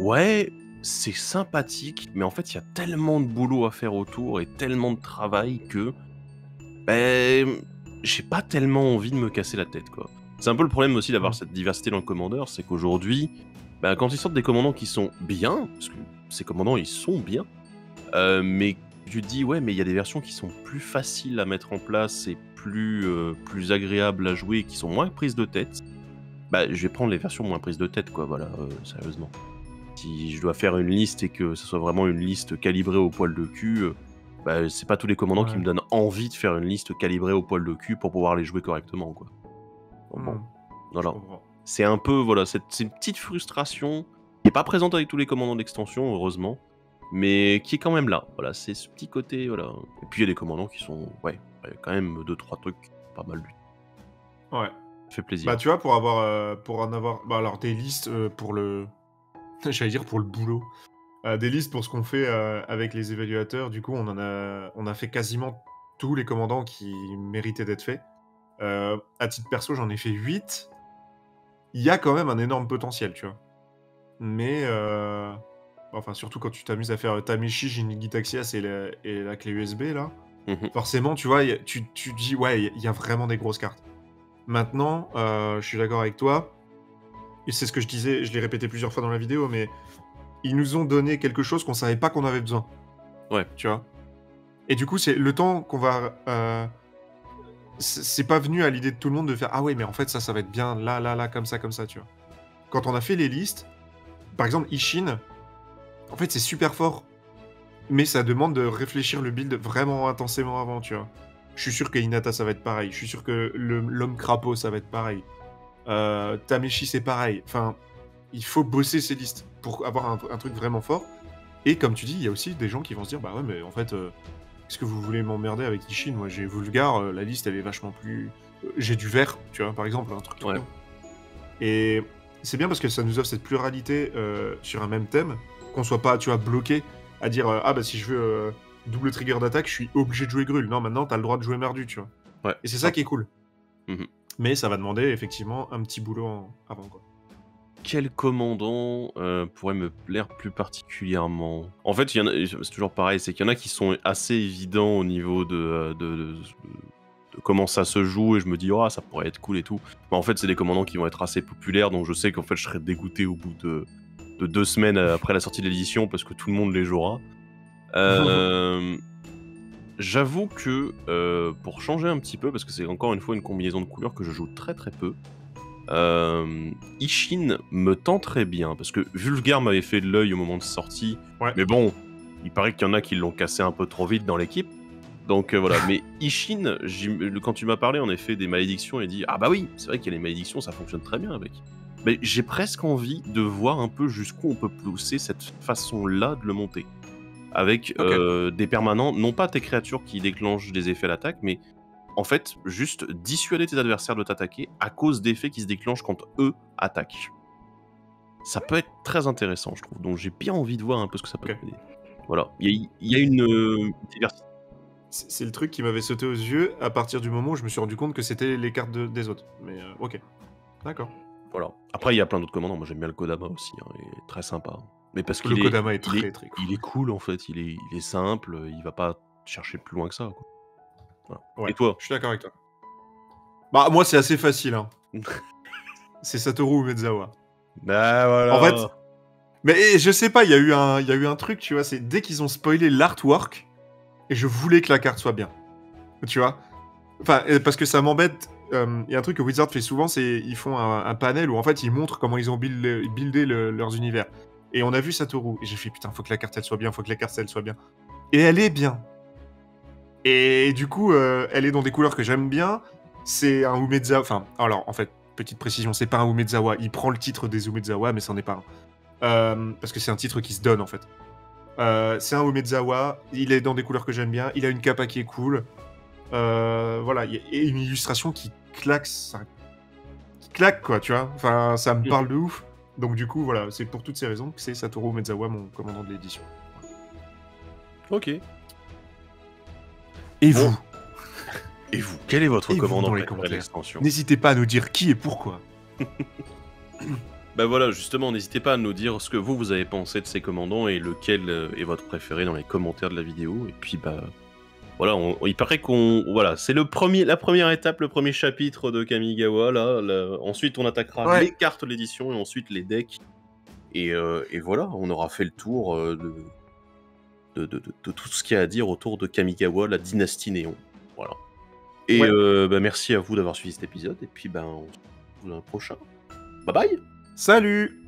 ouais, c'est sympathique, mais en fait, il y a tellement de boulot à faire autour et tellement de travail que ben, j'ai pas tellement envie de me casser la tête, quoi. C'est un peu le problème aussi d'avoir cette diversité dans le commandeur, c'est qu'aujourd'hui, ben, quand ils sortent des commandants qui sont bien, parce que ces commandants, ils sont bien, mais tu te dis, ouais, mais il y a des versions qui sont plus faciles à mettre en place et plus agréables à jouer, qui sont moins prises de tête, bah, je vais prendre les versions moins prises de tête, quoi, voilà, sérieusement. Si je dois faire une liste et que ce soit vraiment une liste calibrée au poil de cul, bah, c'est pas tous les commandants qui me donnent envie de faire une liste calibrée au poil de cul pour pouvoir les jouer correctement, quoi. Donc, bon, voilà. C'est un peu, voilà, c'est une petite frustration qui est pas présente avec tous les commandants d'extension, heureusement, mais qui est quand même là. Voilà, c'est ce petit côté, voilà. Et puis il y a des commandants qui sont, ouais, quand même 2-3 trucs pas mal du tout. Ouais. Ça fait plaisir. Bah, tu vois, pour en avoir... Bah, alors, des listes pour le... J'allais dire pour le boulot. Des listes pour ce qu'on fait avec les évaluateurs. Du coup, on a fait quasiment tous les commandants qui méritaient d'être faits. À titre perso, j'en ai fait 8. Il y a quand même un énorme potentiel, tu vois. Mais... Enfin, surtout quand tu t'amuses à faire Tameshi, Shinigitaxias et la clé USB, là. Forcément, tu vois, tu dis, ouais, il y a vraiment des grosses cartes. Maintenant, je suis d'accord avec toi. Et c'est ce que je disais, je l'ai répété plusieurs fois dans la vidéo, mais ils nous ont donné quelque chose qu'on savait pas qu'on avait besoin. Ouais. Tu vois. Et du coup, c'est le temps qu'on va... c'est pas venu à l'idée de tout le monde de faire « Ah ouais, mais en fait, ça va être bien là, comme ça, tu vois. » Quand on a fait les listes, par exemple, Ishin, en fait, c'est super fort. Mais ça demande de réfléchir le build vraiment intensément avant, tu vois. Je suis sûr que Hinata, ça va être pareil. Je suis sûr que l'homme crapaud, ça va être pareil. Tameshi, c'est pareil. Enfin, il faut bosser ces listes pour avoir un truc vraiment fort. Et comme tu dis, il y a aussi des gens qui vont se dire, bah ouais, mais en fait, qu'est-ce que vous voulez m'emmerder avec Ishin? Moi, j'ai Vulgar, la liste, elle est vachement plus... j'ai du vert, tu vois, par exemple, un truc. Ouais. Et c'est bien parce que ça nous offre cette pluralité sur un même thème, qu'on soit pas, tu vois, bloqué à dire ah bah si je veux double trigger d'attaque, je suis obligé de jouer Grul. Non, maintenant t'as le droit de jouer Merdu, tu vois. Ouais. Et c'est ça qui est cool. Mhm. Mais ça va demander effectivement un petit boulot avant, quoi. Quel commandant pourrait me plaire plus particulièrement? En fait, c'est toujours pareil, c'est qu'il y en a qui sont assez évidents au niveau de comment ça se joue, et je me dis, oh, ça pourrait être cool et tout. Mais en fait, c'est des commandants qui vont être assez populaires, donc je sais qu'en fait, je serais dégoûté au bout de 2 semaines après la sortie de l'édition, parce que tout le monde les jouera. J'avoue que, pour changer un petit peu, parce que c'est encore une fois une combinaison de couleurs que je joue très très peu, Ishin me tenterait bien, parce que Vulgar m'avait fait de l'œil au moment de sortie, Ouais. mais bon, il paraît qu'il y en a qui l'ont cassé un peu trop vite dans l'équipe, donc voilà. Mais Ishin, quand tu m'as parlé en effet des malédictions, et dit ah bah oui, c'est vrai qu'il y a les malédictions, ça fonctionne très bien avec. Mais j'ai presque envie de voir un peu jusqu'où on peut pousser cette façon-là de le monter. Avec des permanents, non pas tes créatures qui déclenchent des effets d'attaque, mais en fait, juste dissuader tes adversaires de t'attaquer à cause d'effets qui se déclenchent quand eux attaquent. Ça peut être très intéressant, je trouve. Donc j'ai bien envie de voir un peu ce que ça peut donner. Voilà. Il y a une diversité. C'est le truc qui m'avait sauté aux yeux à partir du moment où je me suis rendu compte que c'était les cartes des autres. Mais ok. D'accord. Voilà. Après, il y a plein d'autres commandants. Moi, j'aime bien le Kodama aussi. Hein, il est très sympa. Mais parce Le qu'il Kodama est très très cool. il est cool, en fait. Il est simple. Il va pas chercher plus loin que ça, quoi. Voilà. Ouais, Et toi? je suis d'accord avec toi. Bah, moi, c'est assez facile. Hein. C'est Satoru Umezawa. Bah voilà. En fait, mais je sais pas, il y a eu un truc, tu vois, c'est dès qu'ils ont spoilé l'artwork, et je voulais que la carte soit bien. Tu vois? Enfin, parce que ça m'embête. Il y a un truc que Wizard fait souvent, c'est ils font un panel où en fait ils montrent comment ils ont buildé leurs univers. Et on a vu Satoru, et j'ai fait putain, faut que la carte elle soit bien, faut que la carte elle soit bien. Et elle est bien. Et du coup, elle est dans des couleurs que j'aime bien. C'est un Umezawa. Enfin, alors en fait, petite précision, c'est pas un Umezawa. Il prend le titre des Umezawa, mais c'en est pas un. Parce que c'est un titre qui se donne en fait. C'est un Umezawa, il est dans des couleurs que j'aime bien, il a une capa qui est cool. Voilà, et une illustration qui claque, qui claque quoi, tu vois. Enfin, ça me parle de ouf. Donc du coup, voilà, c'est pour toutes ces raisons que c'est Satoru Umezawa, mon commandant de l'édition. Ok. Et vous? Et vous? Quel est votre Et vous commandant dans les préféré de commentaires. l'extension? N'hésitez pas à nous dire qui et pourquoi. Bah voilà, justement, n'hésitez pas à nous dire ce que vous avez pensé de ces commandants et lequel est votre préféré dans les commentaires de la vidéo. Et puis bah voilà, il paraît voilà, c'est la première étape, le premier chapitre de Kamigawa là. Ensuite, on attaquera les cartes de l'édition et ensuite les decks. Et voilà, on aura fait le tour de tout ce qu'il y a à dire autour de Kamigawa, la dynastie Néon. Voilà. Et bah, merci à vous d'avoir suivi cet épisode. Et puis ben, on se retrouve dans le prochain. Bye bye. Salut!